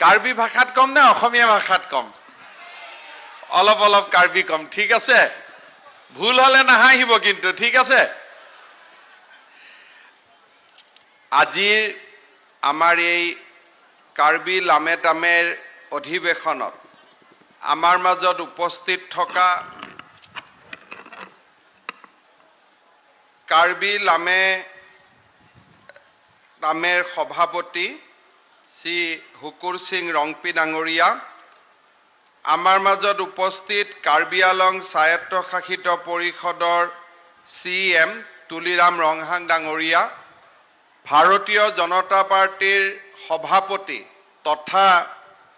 কাৰ্বি ভাষাত কম নে অসমীয়া ভাষাত কম অলপ অলপ কাৰ্বি কম ঠিক আছে ভুল হলে নাহাহিব কিন্তু ঠিক আছে আজি আমাৰ এই কাৰ্বি লামেটামেৰ অধিৱেশনত আমাৰ মাজত উপস্থিত থকা কাৰ্বি লামেটামেৰ সভাপতি শ্ৰী হুকুৰ সিং ৰংপি ডাঙৰীয়া আমাৰ মাজত উপস্থিত কাৰ্বি আলং স্বায়ত্তশাসিত পৰিষদৰ চিএম তুলিৰাম ৰংহাং ডাঙৰীয়া ভাৰতীয় জনতা পাৰ্টিৰ সভাপতি তথা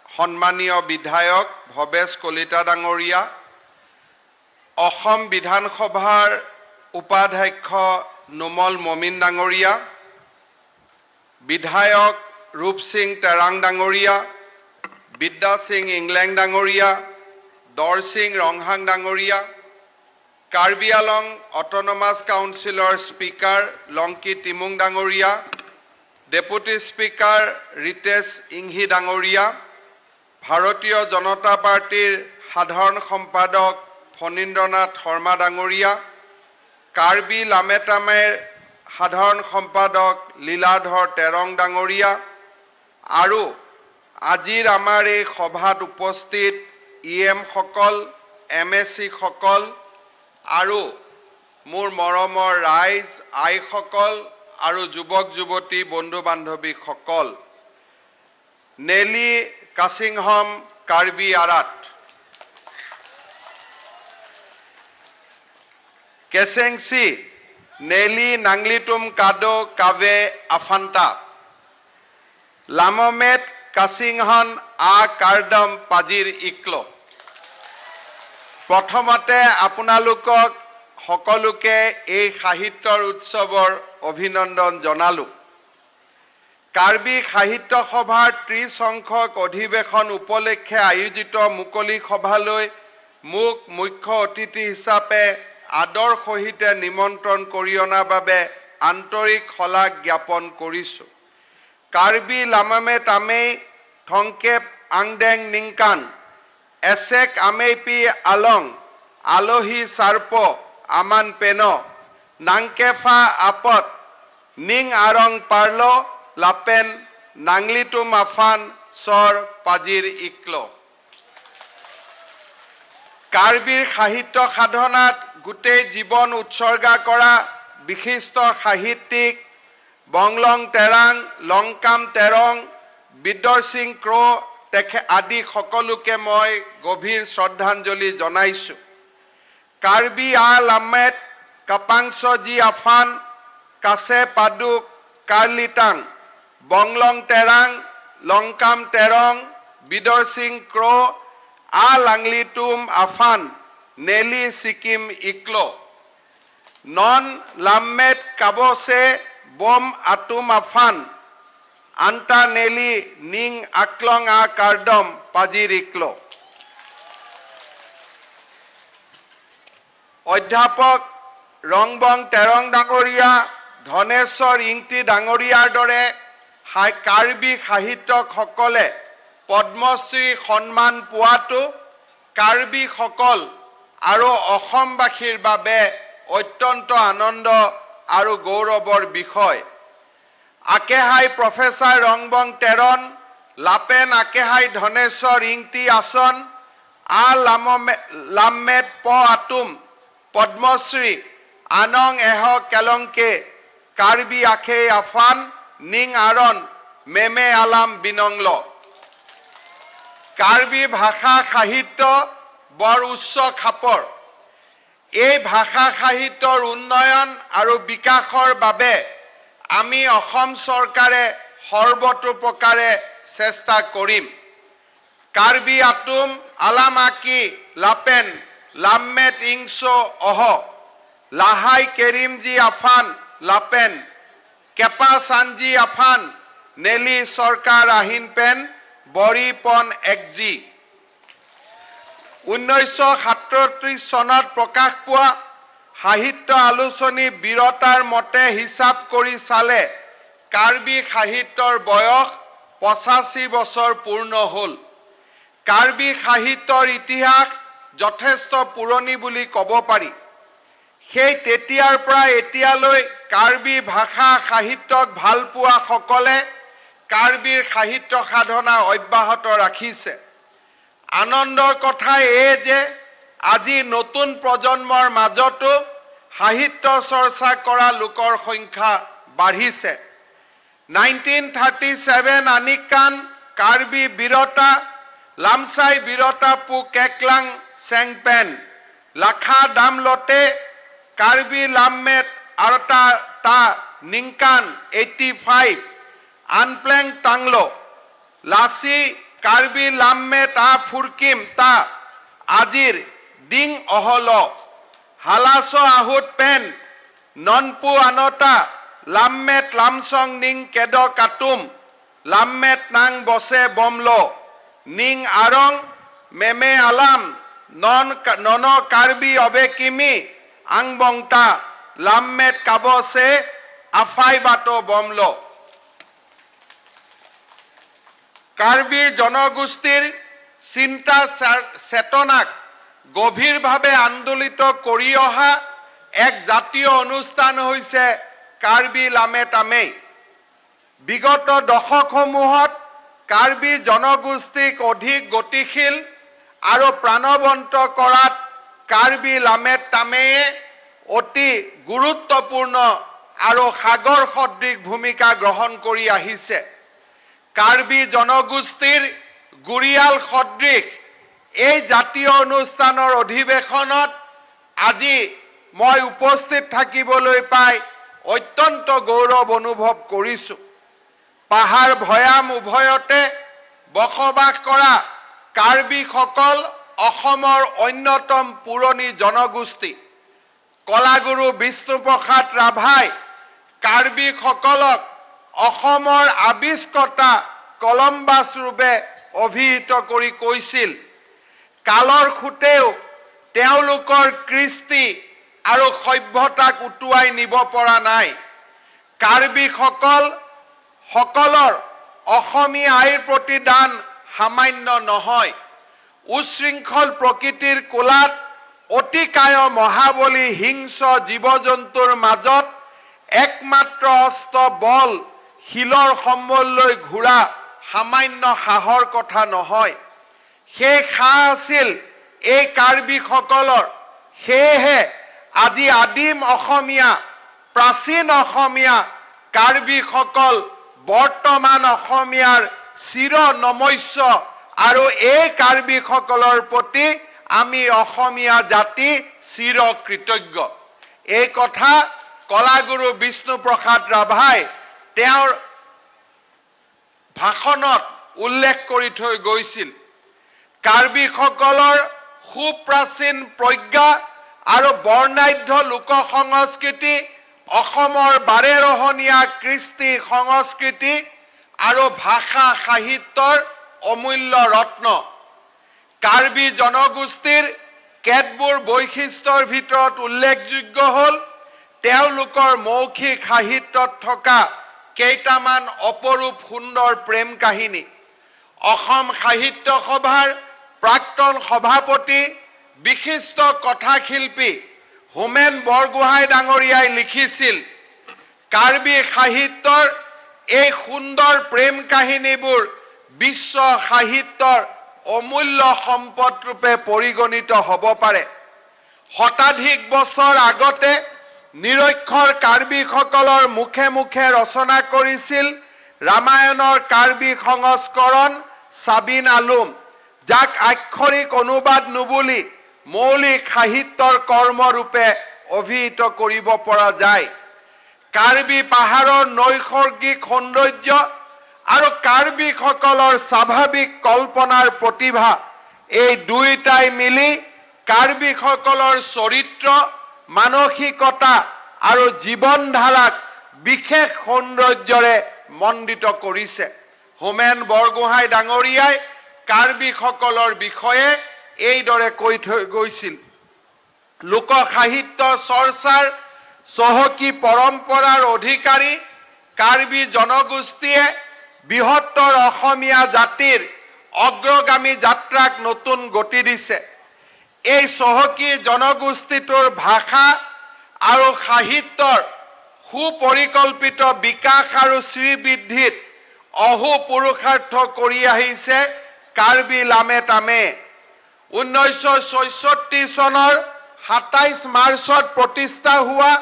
সন্মানীয় বিধায়ক ভৱেশ কলিতা ডাঙৰীয়া অসম বিধানসভাৰ উপাধ্যক্ষ নোমল মমিন ডাঙৰীয়া বিধায়ক ৰূপ সিং তেৰাং ডাঙৰীয়া বিদ্যা সিং ইংলেং ডাঙৰীয়া দৰ সিং ৰংহাং ডাঙৰীয়া কাৰ্বি আলং অট'নমাছ কাউন্সিলৰ স্পিকাৰ লংকি টিমুং ডাঙৰীয়া ডেপুটি স্পিকাৰ ৰিতেশ ইংহি ডাঙৰীয়া ভাৰতীয় জনতা পাৰ্টিৰ সাধাৰণ সম্পাদক ফণীন্দ্ৰনাথ শৰ্মা ডাঙৰীয়া কাৰ্বি লামেটামেৰ সাধাৰণ সম্পাদক লীলাধৰ তেৰং ডাঙৰীয়া আৰু আজিৰ আমাৰ এই সভাত উপস্থিত ইএম সকল এমএসি সকল আৰু মোৰ মৰমৰ ৰাইজ আইসকল আৰু যুৱক যুৱতী বন্ধু বান্ধৱী সকল নেলি কাছিংহম কাৰ্বি আৰাত কেছেংসি নেলি নাংলিতুম কাদো কাবে আফান্তা লামমেট কাছিংহন আ কাৰ্ডম পাজিৰ ইকলো প্ৰথমতে আপোনালোকক সকলোকে এই সাহিত্যৰ উৎসৱৰ অভিনন্দন জনালো কাৰ্বি সাহিত্য সভাৰ 30 সংখ্যক অধিৱেশন উপলক্ষে আয়োজিত মুকলি সভালৈ মোক মুখ্য অতিথি হিচাপে আদৰ সহিত নিমন্ত্ৰণ কৰি অনাৰ বাবে আন্তৰিক শলাগ জ্ঞাপন কৰিছো কাৰ্বি লামেটামে থংকেপ আংডেং নিংকান এছেক আমেপি আলং আলোহি সাৰ্প আমান পেন নাংকেফা আপত নিং আৰং পাৰ্ল লাপেন নাংলিতুম আফান সৰ পাজিৰ ইকলো কাৰ্বিৰ সাহিত্য সাধনাত গোটেই জীৱন উৎসৰ্গা কৰা বিশিষ্ট সাহিত্যিক বংলং তেৰাং লংকাম তেৰং বিদ্যৰ সিং ক্ৰ আদি সকলোকে মই গভীৰ শ্ৰদ্ধাঞ্জলি জনাইছো কাৰ্বি আ লামেট কাপাংছজি আফান কাছে পাদুক কাৰ্লিটাং বংলং তেৰাং লংকাম তেৰং বিদৰ সিং ক্ৰ আ লাংলিতুম আফান নেলি সিকিম ইকলো নন লামেট কাবছে বম আতুম আফান আন্তা নেলি নিং আকলং আ কাৰ্ডম পাজিৰ ইকলো অধ্যাপক ৰংবং তেৰং ডাঙৰীয়া ধনেশ্বৰ ইংতি ডাঙৰীয়াৰ দৰে কাৰ্বি সাহিত্যকসকলে পদ্মশ্ৰী সন্মান পোৱাটো কাৰ্বি সকল আৰু অসমবাসীৰ বাবে অত্যন্ত আনন্দ আৰু গৌৰৱৰ বিষয় আকেহাই প্ৰফেসৰ ৰংবং তেৰণ লাপেন আকেহাই ধনেশ্বৰ ইংতি আসন আ লামেট প আতুম পদ্মশ্ৰী আনং এহ কেলংকে কাৰ্বি আখে আফান নিং আৰণ মেমে আলাম বিনংল কাৰ্বি ভাষা সাহিত্য বৰ উচ্চ খাপৰ এই ভাষা সাহিত্যৰ উন্নয়ন আৰু বিকাশৰ বাবে আমি অসম চৰকাৰে সৰ্বতোপ্ৰকাৰে চেষ্টা কৰিম কাৰ্বি আতুম আলামাকি লাপেন লামেট ইংছো অহ লাহাই কেৰিমজি আফান লাপেন কেপা সানজি আফান নেলি সৰকাৰ আহিন পেন বৰিপন একজি 1937 চনত প্ৰকাশ পোৱা সাহিত্য আলোচনী বীৰতাৰ মতে হিচাপ কৰি চালে কাৰ্বি সাহিত্যৰ বয়স 85 বছৰ পূৰ্ণ হ'ল। কাৰ্বি সাহিত্যৰ ইতিহাস যথেষ্ট পুৰণি বুলি ক'ব পাৰি। সেই তেতিয়াৰ পৰা এতিয়ালৈ কাৰ্বি ভাষা সাহিত্যক ভাল পোৱা সকলে কাৰ্বিৰ সাহিত্য সাধনা অব্যাহত ৰাখিছে। আনন্দৰ কথা এই যে আজি নতুন প্ৰজন্মৰ মাজতো সাহিত্য চৰ্চা কৰা লোকৰ সংখ্যা বাঢ়িছে। 1937 আনিকান কাৰ্বি বীৰতা লামচাই বীৰতা পু কেকলাং চেংপেন লাখা দামলতে কাৰ্বি লামমেট আৰতা তা নিংকান 85 আনপ্লেং টাংলো লাচি কাৰ্বি লামমে তা ফুৰকিম তা আজিৰ ডিং অহল হালাস আহুত পেন ননপু আনতা লামমেট লামচং নিং কেদ কাতুম লামমেট নাং বসে বমলো নিং আৰং মেমে আলাম নন কাৰ্বি অবে কিমি আংবংতা লামমেট কাবসে আফাই বাটো বমলো। কাৰ্বি জনগোষ্ঠীৰ চিন্তা চেতনাক গভীৰভাৱে আন্দোলিত কৰি অহা এক জাতীয় অনুষ্ঠান হৈছে কাৰ্বি লামেটামেই। বিগত দশকসমূহত কাৰ্বি জনগোষ্ঠীক অধিক গতিশীল আৰু প্ৰাণৱন্ত কৰাত কাৰ্বি লামেটামেয়ে অতি গুৰুত্বপূৰ্ণ আৰু সাগৰ সদৃশ ভূমিকা গ্ৰহণ কৰি আহিছে। কাৰ্বি জনগোষ্ঠীৰ গুৰিয়াল সদৃশ এই জাতীয় অনুষ্ঠানৰ অধিৱেশনত আজি মই উপস্থিত থাকিবলৈ পাই অত্যন্ত গৌৰৱ অনুভৱ কৰিছো। পাহাৰ ভৈয়াম উভয়তে বসবাস কৰা কাৰ্বিসকল অসমৰ অন্যতম পুৰণি জনগোষ্ঠী। কলাগুৰু বিষ্ণুপ্ৰসাদ ৰাভাই কাৰ্বিসকলক অসমৰ আৱিষ্কৰ্তা কলম্বাছ ৰূপে অভিহিত কৰি কৈছিল, কালৰ খুঁটেও তেওঁলোকৰ কৃষ্টি আৰু সভ্যতাক উটুৱাই নিব পৰা নাই। কাৰ্বিসকলৰ অসমীয়া আইৰ প্ৰতি দান সামান্য নহয়। উচ্ছৃংখল প্ৰকৃতিৰ কোলাত অতিকায় মহাবলী হিংস্ৰ জীৱ জন্তুৰ মাজত একমাত্ৰ অস্ত্ৰ বল শিলৰ সম্বললৈ ঘূৰা সামান্য সাহৰ কথা নহয়। সেই সাহ আছিল এই কাৰ্বিসকলৰ। সেয়েহে আজি আদিম অসমীয়া প্ৰাচীন অসমীয়া কাৰ্বিসকল বৰ্তমান অসমীয়াৰ চিৰ নমস্য আৰু এই কাৰ্বিসকলৰ প্ৰতি আমি অসমীয়া জাতি চিৰ কৃতজ্ঞ। এই কথা কলাগুৰু বিষ্ণুপ্ৰসাদ ৰাভাই তেওঁৰ ভাষণত উল্লেখ কৰি থৈ গৈছিল। কাৰ্বিসকলৰ সুপ্ৰাচীন প্ৰজ্ঞা আৰু বৰ্ণাঢ্য লোক সংস্কৃতি অসমৰ বাৰেৰহণীয়া কৃষ্টি সংস্কৃতি আৰু ভাষা সাহিত্যৰ অমূল্য ৰত্ন। কাৰ্বি জনগোষ্ঠীৰ কেতবোৰ বৈশিষ্ট্যৰ ভিতৰত উল্লেখযোগ্য হ'ল তেওঁলোকৰ মৌখিক সাহিত্যত থকা কেইটামান অপৰূপ সুন্দৰ প্ৰেম কাহিনী। অসম সাহিত্য সভাৰ প্ৰাক্তন সভাপতি বিশিষ্ট কথাশিল্পী হোমেন বৰগোহাঁই ডাঙৰীয়াই লিখিছিল, কাৰ্বি সাহিত্যৰ এই সুন্দৰ প্ৰেম কাহিনীবোৰ বিশ্ব সাহিত্যৰ অমূল্য সম্পদ ৰূপে পৰিগণিত হ'ব পাৰে। শতাধিক বছৰ আগতে নিৰক্ষৰ কাৰ্বিসকলৰ মুখে মুখে ৰচনা কৰিছিল ৰামায়ণৰ কাৰ্বি সংস্কৰণ সাবিন আলুম, যাক আক্ষৰিক অনুবাদ নুবুলি মৌলিক সাহিত্যৰ কৰ্মৰূপে অভিহিত কৰিব পৰা যায়। কাৰ্বি পাহাৰৰ নৈসৰ্গিক সৌন্দৰ্য আৰু কাৰ্বিসকলৰ স্বাভাৱিক কল্পনাৰ প্ৰতিভা, এই দুয়োটাই মিলি কাৰ্বিসকলৰ চৰিত্ৰ, মানসিকতা আৰু জীৱনধাৰাক বিশেষ সৌন্দৰ্যৰে মণ্ডিত কৰিছে। হোমেন বৰগোহাঁই ডাঙৰীয়াই কাৰ্বিসকলৰ বিষয়ে এইদৰে কৈ থৈ গৈছিল, লোক সাহিত্য চৰ্চাৰ চহকী পৰম্পৰাৰ অধিকাৰী কাৰ্বি জনগোষ্ঠীয়ে বৃহত্তৰ অসমীয়া জাতিৰ অগ্ৰগামী যাত্ৰাক নতুন গতি দিছে। এই চহকী জনগোষ্ঠীটোৰ ভাষা আৰু সাহিত্যৰ সুপৰিকল্পিত বিকাশ আৰু শ্ৰীবৃদ্ধিত অহো পুৰুষাৰ্থ কৰি আহিছে কাৰ্বি লামে তামে। 1966 চনৰ 27 মাৰ্চত প্ৰতিষ্ঠা হোৱা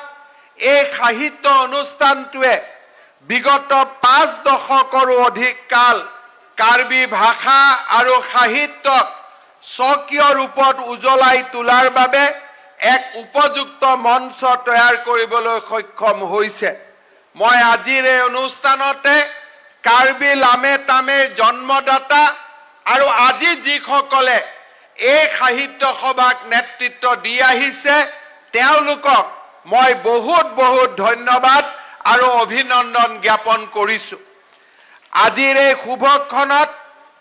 এই সাহিত্য অনুষ্ঠানটোৱে বিগত 5 দশকৰো অধিক কাল কাৰ্বি ভাষা আৰু সাহিত্যক স্বকীয় ৰূপত উজ্বলাই তোলাৰ বাবে এক উপযুক্ত মঞ্চ তৈয়াৰ কৰিবলৈ সক্ষম হৈছে। মই আজিৰ এই অনুষ্ঠানতে কাৰ্বি লামে তামেৰ জন্মদাতা আৰু আজি যিসকলে এই সাহিত্য সভাক নেতৃত্ব দি আহিছে তেওঁলোকক মই বহুত বহুত ধন্যবাদ আৰু অভিনন্দন জ্ঞাপন কৰিছো। আজিৰ এই শুভক্ষণত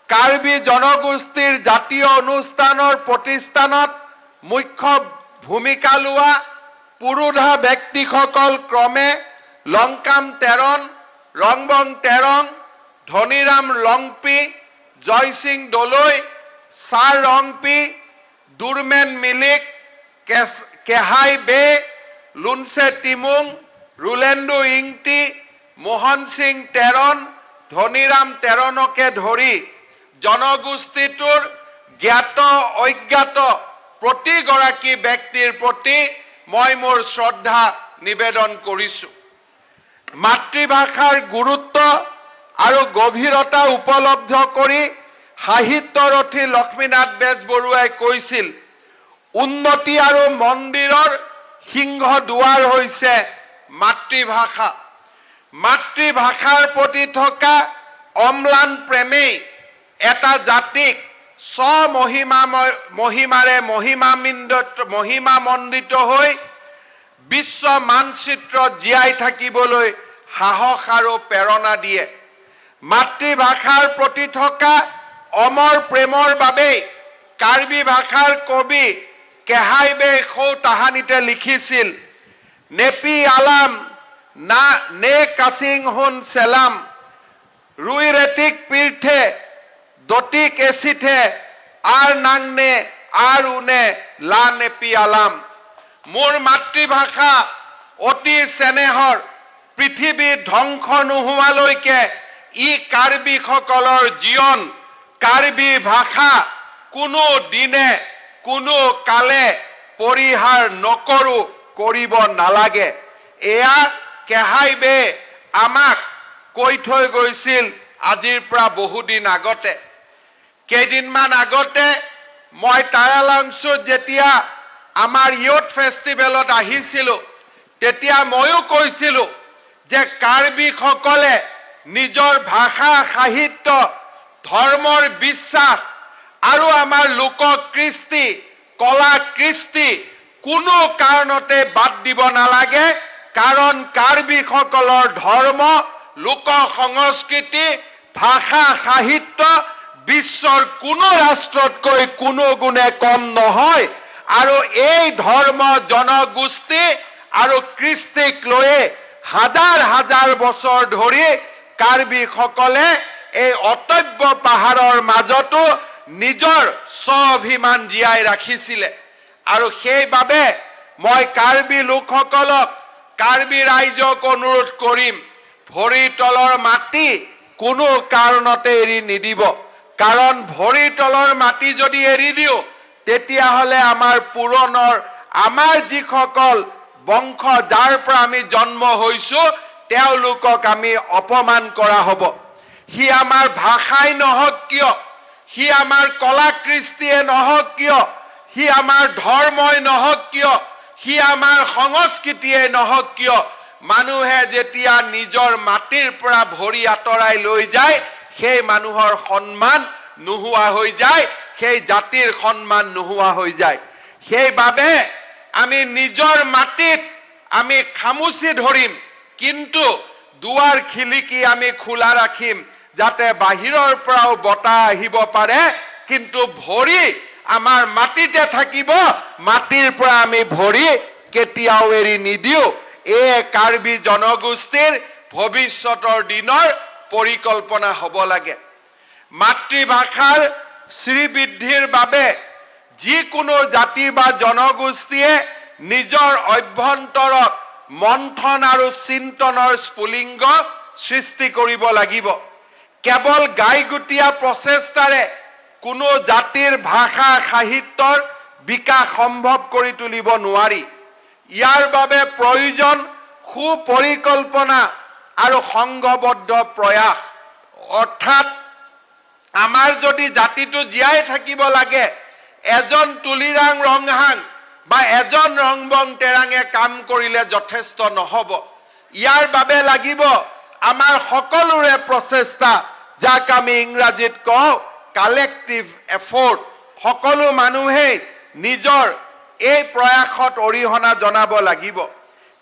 কাৰ্বি জনগোষ্ঠীৰ জাতীয় অনুষ্ঠানৰ প্ৰতিষ্ঠানত মুখ্য ভূমিকা লোৱা পুৰোধা ব্যক্তিসকল ক্ৰমে লংকাম তেৰণ, ৰংবং তেৰং, ধনীৰাম লংপি, জয়সিং দলৈ, ছাৰ ৰংপি, দুৰমেন মিলিক, কেহাই বে, লুনছে টিমুং, ৰুলেণ্ডু ইংটি, মোহন সিং তেৰণ, ধনীৰাম তেৰণকে ধৰি জনগোষ্ঠীটোৰ জ্ঞাত অজ্ঞাত প্ৰতিগৰাকী ব্যক্তিৰ প্ৰতি মই মোৰ শ্ৰদ্ধা নিবেদন কৰিছো। মাতৃভাষাৰ গুৰুত্ব আৰু গভীৰতা উপলব্ধ কৰি সাহিত্যৰথী লক্ষ্মীনাথ বেজবৰুৱাই কৈছিল, উন্নতি আৰু মন্দিৰৰ সিংহ দুৱাৰ হৈছে মাতৃভাষা। মাতৃভাষাৰ প্ৰতি থকা অম্লান প্ৰেমেই এটা জাতিক স্বমহিমাৰে মহিমামণ্ডিত হৈ বিশ্ব মানচিত্ৰত জীয়াই থাকিবলৈ সাহস আৰু প্ৰেৰণা দিয়ে। মাতৃভাষাৰ প্ৰতি থকা অমৰ প্ৰেমৰ বাবেই কাৰ্বি ভাষাৰ কবি কেহাইবে সৌ তাহানিতে লিখিছিল, নেপি আলাম না নে কাচিং হুন চেলাম, রুই রেতিক পীর্থে দতিক এসিথে আর নাংনে আর উনে লা নেপি আলাম। মোৰ মাতৃভাষা অতি চেনেহৰ, পৃথিৱীৰ ধ্বংস নোহোৱালৈকে ই কাৰ্বিসকলৰ জীৱন। কাৰ্বি ভাষা কোনো দিনে কোনো কালে পৰিহাৰ নকৰো, কৰিব নালাগে। এয়া কেহাইবে আমাক কৈ থৈ গৈছিল আজিৰ পৰা বহুদিন আগতে। কেইদিনমান আগতে মই তাৰালাংচুত যেতিয়া আমাৰ ইয়থ ফেষ্টিভেলত আহিছিলো তেতিয়া ময়ো কৈছিলো যে কাৰ্বিসকলে নিজৰ ভাষা সাহিত্য ধৰ্মৰ বিশ্বাস আৰু আমাৰ লোক কৃষ্টি কলা কৃষ্টি কোনো কাৰণতে বাদ দিব নালাগে, কাৰণ কাৰ্বিসকলৰ ধৰ্ম লোক সংস্কৃতি ভাষা সাহিত্য বিশ্বৰ কোনো ৰাষ্ট্ৰতকৈ কোনো গুণে কম নহয়। আৰু এই ধৰ্ম জনগোষ্ঠী আৰু কৃষ্টিক লৈয়ে হাজাৰ হাজাৰ বছৰ ধৰি কাৰ্বিসকলে এই অটব্য পাহাৰৰ মাজতো নিজৰ স্বাভিমান জীয়াই ৰাখিছিলে। আৰু সেইবাবে মই কাৰ্বি লোকসকলক কাৰ্বি ৰাইজক অনুৰোধ কৰিম, ভৰিৰ তলৰ মাটি কোনো কাৰণতে এৰি নিদিব। কাৰণ ভৰিৰ তলৰ মাটি যদি এৰি দিও তেতিয়াহ'লে আমাৰ পুৰণৰ আমাৰ যিসকল বংশ যাৰ পৰা আমি জন্ম হৈছো তেওঁলোকক আমি অপমান কৰা হ'ব। সি আমাৰ ভাষাই নহওক কিয়, সি আমাৰ কলা কৃষ্টিয়ে নহওক কিয়, সি আমাৰ ধৰ্মই নহওক কিয়, সি আমাৰ সংস্কৃতিয়ে নহওক কিয়, মানুহে যেতিয়া নিজৰ মাটিৰ পৰা ভৰি আঁতৰাই লৈ যায় সেই মানুহৰ সন্মান নোহোৱা হৈ যায়, সেই জাতিৰ সন্মান নোহোৱা হৈ যায়। সেইবাবে আমি নিজৰ মাটিত আমি খামুচি ধৰিম, কিন্তু দুৱাৰ খিলিকি আমি খোলা ৰাখিম যাতে বাহিৰৰ পৰাও বতাহ আহিব পাৰে, কিন্তু ভৰি আমাৰ মাটিতে থাকিব, মাটিৰ পৰা আমি ভৰি কেতিয়াও এৰি নিদিও। এই কাৰ্বি জনগোষ্ঠীৰ ভৱিষ্যতৰ দিনৰ পৰিকল্পনা হ'ব লাগে মাতৃভাষাৰ শ্ৰীবৃদ্ধিৰ বাবে যিকোনো জাতি বা জনগোষ্ঠীয়ে নিজৰ অভ্যন্তৰত মন্থন আৰু চিন্তনৰ স্ফুলিংগ সৃষ্টি কৰিব লাগিব কেৱল গাইগুটীয়া প্ৰচেষ্টাৰে কোনো জাতিৰ ভাষা সাহিত্যৰ বিকাশ সম্ভৱ কৰি তুলিব নোৱাৰি ইয়াৰ বাবে প্ৰয়োজন সুপৰিকল্পনা আৰু সংঘবদ্ধ প্ৰয়াস অৰ্থাৎ আমাৰ যদি জাতিটো জীয়াই থাকিব লাগে এজন তুলিৰাং ৰংহাং বা এজন ৰংবং তেৰাঙে কাম কৰিলে যথেষ্ট নহব ইয়াৰ বাবে লাগিব আমাৰ সকলোৰে প্ৰচেষ্টা যাক আমি ইংৰাজীত কওঁ কালেক্টিভ এফৰ্ট সকলো মানুহে নিজৰ এই প্ৰয়াসত অৰিহণা জনাব লাগিব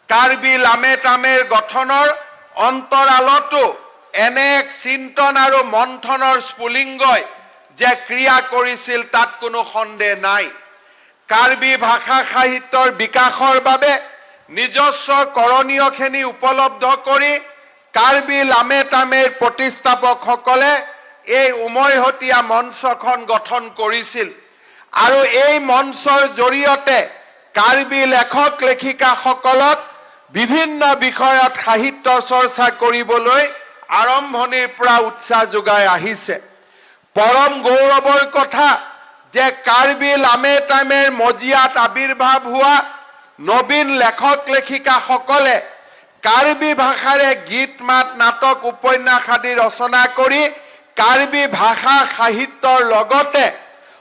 কাৰ্বি লামেটামেৰ গঠনৰ অন্তৰালতো এনে এক চিন্তন আৰু মন্থনৰ স্ফুলিংগই যে ক্ৰিয়া কৰিছিল তাত কোনো সন্দেহ নাই কাৰ্বি ভাষা সাহিত্যৰ বিকাশৰ বাবে নিজস্ব কৰণীয়খিনি উপলব্ধ কৰি কাৰ্বি লামেটামেৰ প্ৰতিষ্ঠাপকসকলে এই উমৈহতীয়া মঞ্চখন গঠন কৰিছিল আৰু এই মঞ্চৰ জৰিয়তে কাৰ্বি লেখক লেখিকাসকলক বিভিন্ন বিষয়ত সাহিত্য চৰ্চা কৰিবলৈ আৰম্ভণিৰ পৰা উৎসাহ যোগাই আহিছে পৰম গৌৰৱৰ কথা যে কাৰ্বি লামেটামেৰ মজিয়াত আবিৰ্ভাৱ হোৱা নবীন লেখক লেখিকাসকলে কাৰ্বি ভাষাৰে গীত মাত নাটক উপন্যাস আদি ৰচনা কৰি কাৰ্বি ভাষা সাহিত্যৰ লগতে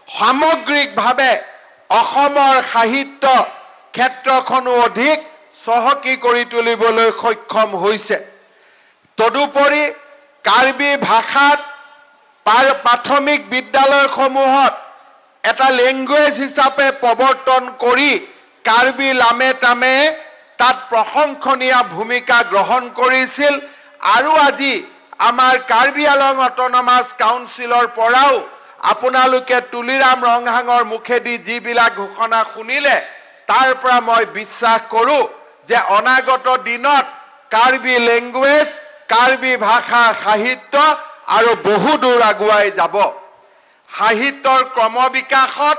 সামগ্ৰিকভাৱে অসমৰ সাহিত্য ক্ষেত্ৰখনো অধিক চহকী কৰি তুলিবলৈ সক্ষম হৈছে তদুপৰি কাৰ্বি ভাষাত প্ৰাথমিক বিদ্যালয়সমূহত এটা লেংগুৱেজ হিচাপে প্ৰৱৰ্তন কৰি কাৰ্বি লামেটামে তাত প্ৰশংসনীয় ভূমিকা গ্ৰহণ কৰিছিল আৰু আজি আমাৰ কাৰ্বি আলং অট'নমাছ কাউন্সিলৰ পৰাও আপোনালোকে তুলিৰাম ৰংহাঙৰ মুখেদি যিবিলাক ঘোষণা শুনিলে তাৰ পৰা মই বিশ্বাস কৰোঁ যে অনাগত দিনত কাৰ্বি লেংগুৱেজ কাৰ্বি ভাষা সাহিত্য আৰু বহু দূৰ আগুৱাই যাব সাহিত্যৰ ক্ৰমবিকাশত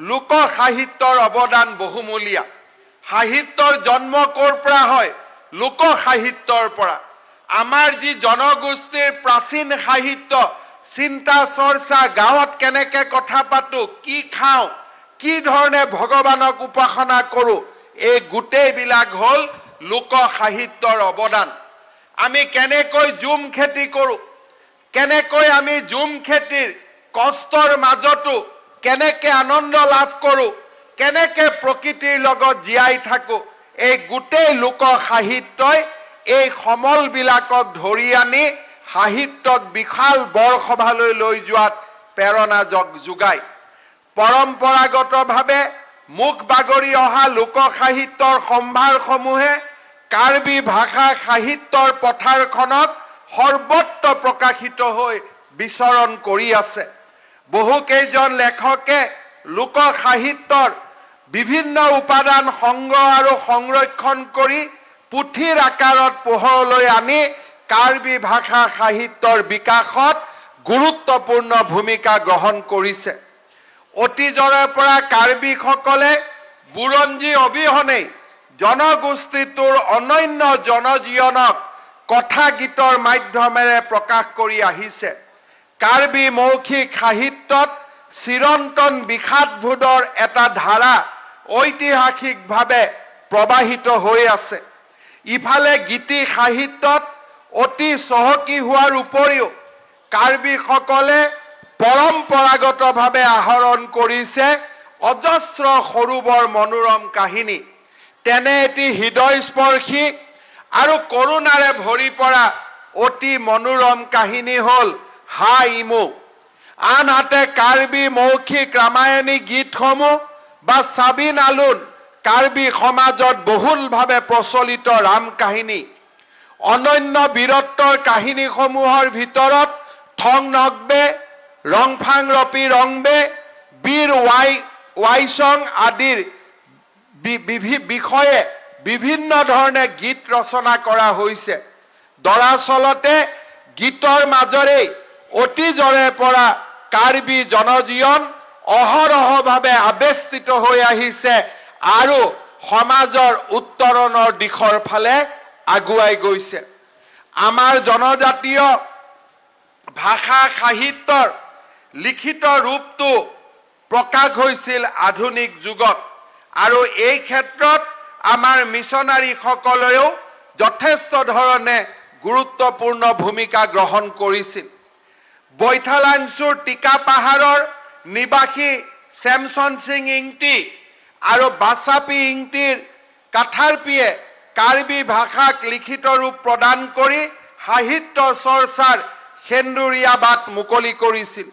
লোক সাহিত্যৰ অৱদান বহুমূলীয়া সাহিত্যৰ জন্ম ক'ৰ পৰা হয় লোক সাহিত্যৰ পৰা আমাৰ যি জনগোষ্ঠীৰ প্ৰাচীন সাহিত্য চিন্তা চৰ্চা গাঁৱত কেনেকৈ কথা পাতো কি খাওঁ কি ধৰণে ভগৱানক উপাসনা কৰোঁ এই গোটেইবিলাক হ'ল লোক সাহিত্যৰ অৱদান আমি কেনেকৈ জুম খেতি কৰোঁ কেনেকৈ আমি জুম খেতিৰ কষ্টৰ মাজতো কেনেকৈ আনন্দ লাভ কৰোঁ কেনেকৈ প্ৰকৃতিৰ লগত জীয়াই থাকোঁ এই গোটেই লোক সাহিত্যই এই সমলবিলাকক ধৰি আনি সাহিত্যক বিশাল বৰসভালৈ লৈ যোৱাত প্ৰেৰণা যোগায় পৰম্পৰাগতভাৱে মুখ বাগৰি অহা লোক সাহিত্যৰ সম্ভাৰসমূহে কাৰ্বি ভাষা সাহিত্যৰ পথাৰখনত সৰ্বত্ৰ প্ৰকাশিত হৈ বিচৰণ কৰি আছে বহুকেইজন লেখকে লোক সাহিত্যৰ বিভিন্ন উপাদান সংগ্ৰহ আৰু সংৰক্ষণ কৰি পুথিৰ আকাৰত পোহৰলৈ আনি কাৰ্বি ভাষা সাহিত্যৰ বিকাশত গুৰুত্বপূৰ্ণ ভূমিকা গ্ৰহণ কৰিছে অতীজৰে পৰা কাৰ্বিসকলে বুৰঞ্জী অবিহনে জনগোষ্ঠীটোৰ অনন্য জনজীৱনক কথা গীতৰ মাধ্যমেৰে প্ৰকাশ কৰি আহিছে কাৰ্বি মৌখিক সাহিত্যত চিৰন্তন বিষাদবোধৰ এটা ধাৰা ঐতিহাসিকভাৱে প্ৰবাহিত হৈ আছে ইফালে গীতি সাহিত্যত অতি চহকী হোৱাৰ উপৰিও কাৰ্বিসকলে পৰম্পৰাগতভাৱে আহৰণ কৰিছে অজস্ৰ সৰু বৰ মনোৰম কাহিনী তেনে এটি হৃদয়স্পৰ্শী আৰু কৰুণাৰে ভৰি পৰা অতি মনোৰম কাহিনী হ'ল হা ইমু আনহাতে কাৰ্বি মৌখিক ৰামায়ণী গীতসমূহ বা সাবিন আলুন কাৰ্বি সমাজত বহুলভাৱে প্ৰচলিত ৰাম কাহিনী অনন্য বীৰত্বৰ কাহিনীসমূহৰ ভিতৰত থং নগবে ৰংফাং ৰপি ৰংবে বীৰ ৱাইচং আদিৰ বিষয়ে বিভিন্ন ধৰণে গীত ৰচনা কৰা হৈছে দৰাচলতে গীতৰ মাজৰে অতীজৰে পৰা কাৰ্বি জনজীৱন অহৰহভাৱে আবেষ্টিত হৈ আহিছে আৰু সমাজৰ উত্তৰণৰ দিশৰ ফালে আগুৱাই গৈছে। আমাৰ জনজাতীয় ভাষা সাহিত্যৰ লিখিত ৰূপটো প্ৰকাশ হৈছিল আধুনিক যুগত আৰু এই ক্ষেত্ৰত আমাৰ মিছনাৰীসকলেও যথেষ্ট ধৰণে গুৰুত্বপূৰ্ণ ভূমিকা গ্ৰহণ কৰিছিল। বৈঠালাংছুৰ টিকা পাহাৰৰ নিবাসী চেমছন সিং ইংতি আৰু বাচাপি ইংতিৰ কাঠাৰপিয়ে কাৰ্বি ভাষাক লিখিত ৰূপ প্ৰদান কৰি সাহিত্য চৰ্চাৰ সেন্দুৰীয়া বাট মুকলি কৰিছিল।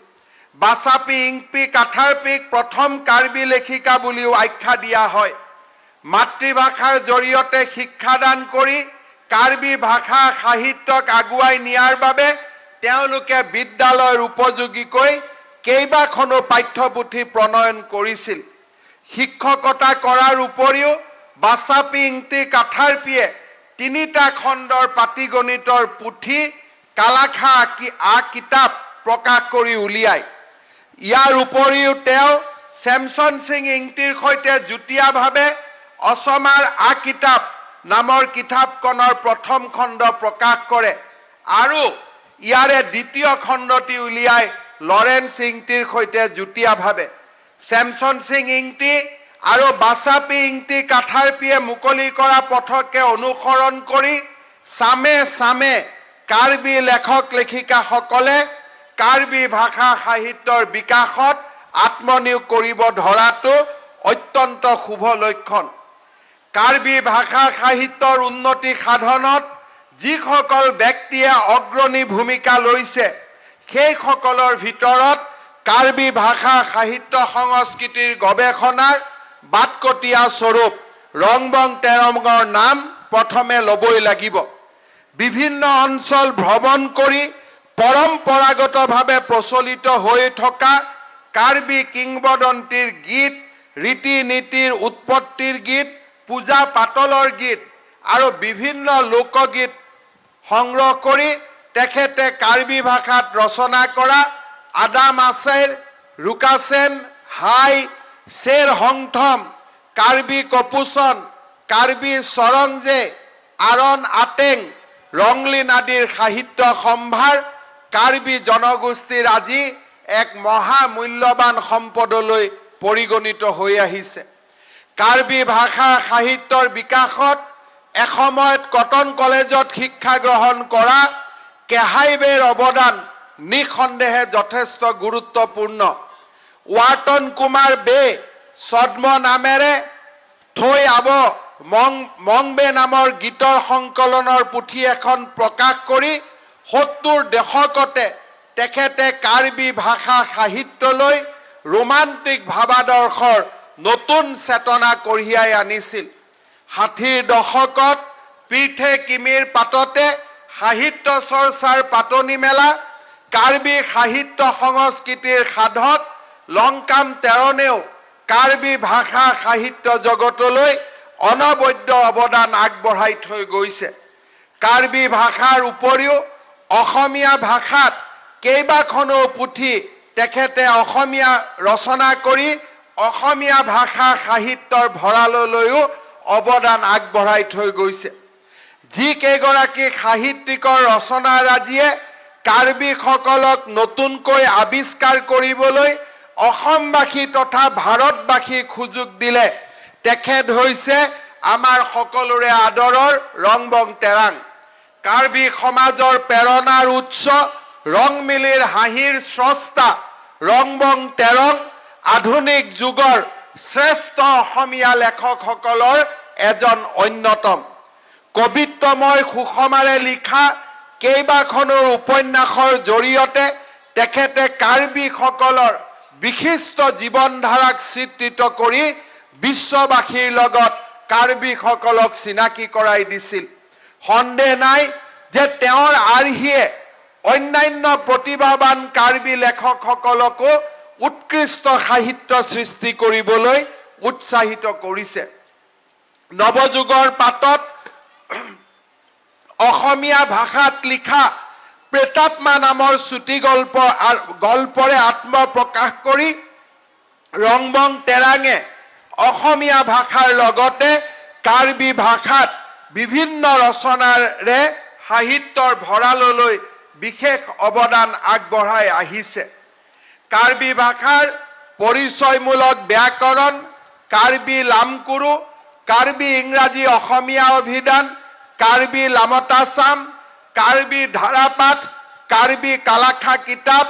বাচাপি ইংপি কাঠাৰপিক প্ৰথম কাৰ্বি লেখিকা বুলিও আখ্যা দিয়া হয়। মাতৃভাষাৰ জৰিয়তে শিক্ষাদান কৰি কাৰ্বি ভাষা সাহিত্যক আগুৱাই নিয়াৰ বাবে তেওঁলোকে বিদ্যালয়ৰ উপযোগীকৈ কেইবাখনো পাঠ্যপুথি প্ৰণয়ন কৰিছিল। শিক্ষকতা কৰাৰ উপৰিও বাচাপি ইংতি কাঠাৰপিয়ে 3টা খণ্ডৰ পাটিগণিতৰ পুথি কালাখা আ কিতাপ প্ৰকাশ কৰি উলিয়ায়। ইয়াৰ উপৰিও তেওঁ চেমছন সিং ইংতিৰ সৈতে যুটীয়াভাৱে অসমাৰ আ কিতাপ নামৰ কিতাপখনৰ প্ৰথম খণ্ড প্ৰকাশ কৰে আৰু ইয়াৰে দ্বিতীয় খণ্ডটি উলিয়াই লৰেন্স ইংতিৰ সৈতে যুটীয়াভাৱে চেমছন সিং ইংতি আৰু বাচাপি ইংতি কাঠাৰপিয়ে মুকলি কৰা পথকে অনুসৰণ কৰি চামে চামে কাৰ্বি লেখক লেখিকাসকলে কাৰ্বি ভাষা সাহিত্যৰ বিকাশত আত্মনিয়োগ কৰিব ধৰাটো অত্যন্ত শুভ লক্ষণ। কাৰ্বি ভাষা সাহিত্যৰ উন্নতি সাধনত যিসকল ব্যক্তিয়ে অগ্ৰণী ভূমিকা লৈছে সেইসকলৰ ভিতৰত কাৰ্বি ভাষা সাহিত্য সংস্কৃতিৰ গৱেষণাৰ বাটকটীয়া স্বৰূপ ৰংবং তেৰঙৰ নাম প্ৰথমে ল'বই লাগিব। বিভিন্ন অঞ্চল ভ্ৰমণ কৰি পৰম্পৰাগতভাৱে প্ৰচলিত হৈ থকা কাৰ্বি কিংবদন্তীৰ গীত, ৰীতি নীতিৰ উৎপত্তিৰ গীত, পূজা পাতলৰ গীত আৰু বিভিন্ন লোকগীত সংগ্ৰহ কৰি তেখেতে কাৰ্বি ভাষাত ৰচনা কৰা আদাম আছেৰ, ৰুকাছেন, হাই, শ্বেৰ হংথম, কাৰ্বি কপুচন, কাৰ্বি চৰংজে, আৰণ আটেং, ৰংলিন আদিৰ সাহিত্য সম্ভাৰ কাৰ্বি জনগোষ্ঠীৰ আজি এক মহামূল্যৱান সম্পদলৈ পৰিগণিত হৈ আহিছে। কাৰ্বি ভাষা সাহিত্যৰ বিকাশত এসময়ত কটন কলেজত শিক্ষা গ্ৰহণ কৰা কেহাইবেৰ অৱদান নিঃসন্দেহে যথেষ্ট গুৰুত্বপূৰ্ণ। ৱাৰ্টন কুমাৰ বে ছদ্ম নামেৰে থৈ আব মংবে নামৰ গীতৰ সংকলনৰ পুথি এখন প্ৰকাশ কৰি 70ৰ দশকতে তেখেতে কাৰ্বি ভাষা সাহিত্যলৈ ৰোমান্টিক ভাৱাদৰ্শৰ নতুন চেতনা কঢ়িয়াই আনিছিল। 60ৰ দশকত পীঠে কিমিৰ পাততে সাহিত্য চৰ্চাৰ পাতনি মেলা কাৰ্বি সাহিত্য সংস্কৃতিৰ সাধক লংকাম তেৰণেও কাৰ্বি ভাষা সাহিত্য জগতলৈ অনবদ্য অৱদান আগবঢ়াই থৈ গৈছে। কাৰ্বি ভাষাৰ উপৰিও অসমীয়া ভাষাত কেইবাখনো পুথি তেখেতে অসমীয়া ৰচনা কৰি অসমীয়া ভাষা সাহিত্যৰ ভঁৰাললৈও অৱদান আগবঢ়াই থৈ গৈছে। যি কেইগৰাকী সাহিত্যিকৰ ৰচনাৰাজিয়ে কাৰ্বিসকলক নতুনকৈ আৱিষ্কাৰ কৰিবলৈ অসমবাসী তথা ভাৰতবাসীক সুযোগ দিলে তেখেত হৈছে আমাৰ সকলোৰে আদৰৰ ৰংবং তেৰাং। কাৰ্বি সমাজৰ প্ৰেৰণাৰ উৎস, ৰংমিলিৰ হাঁহিৰ স্ৰষ্টা ৰংবং তেৰং আধুনিক যুগৰ শ্ৰেষ্ঠ অসমীয়া লেখকসকলৰ এজন অন্যতম। কবিত্বময় সুষমাৰে লিখা কেইবাখনো উপন্যাসৰ জৰিয়তে তেখেতে কাৰ্বিসকলৰ বিশিষ্ট জীৱনধাৰাক চিত্ৰিত কৰি বিশ্ববাসীৰ লগত কাৰ্বিসকলক চিনাকি কৰাই দিছিল। সন্দেহ নাই যে তেওঁৰ আৰ্হিয়ে অন্যান্য প্ৰতিভাৱান কাৰ্বি লেখকসকলকো উৎকৃষ্ট সাহিত্য সৃষ্টি কৰিবলৈ উৎসাহিত কৰিছে। নৱযুগৰ পাতত অসমীয়া ভাষাত লিখা প্ৰেতাত্মা নামৰ চুটি গল্পৰে আত্মপ্ৰকাশ কৰি ৰংবং তেৰাঙে অসমীয়া ভাষাৰ লগতে কাৰ্বি ভাষাত বিভিন্ন ৰচনাৰে সাহিত্যৰ ভঁৰাললৈ বিশেষ অৱদান আগবঢ়াই আহিছে। কাৰ্বি ভাষাৰ পৰিচয়মূলক ব্যাকৰণ, কাৰ্বি লামকুৰু, কাৰ্বি ইংৰাজী অসমীয়া অভিধান, কাৰ্বি লামতাচাম, কাৰ্বি ধাৰাপাঠ, কাৰ্বি কালাখা কিতাপ,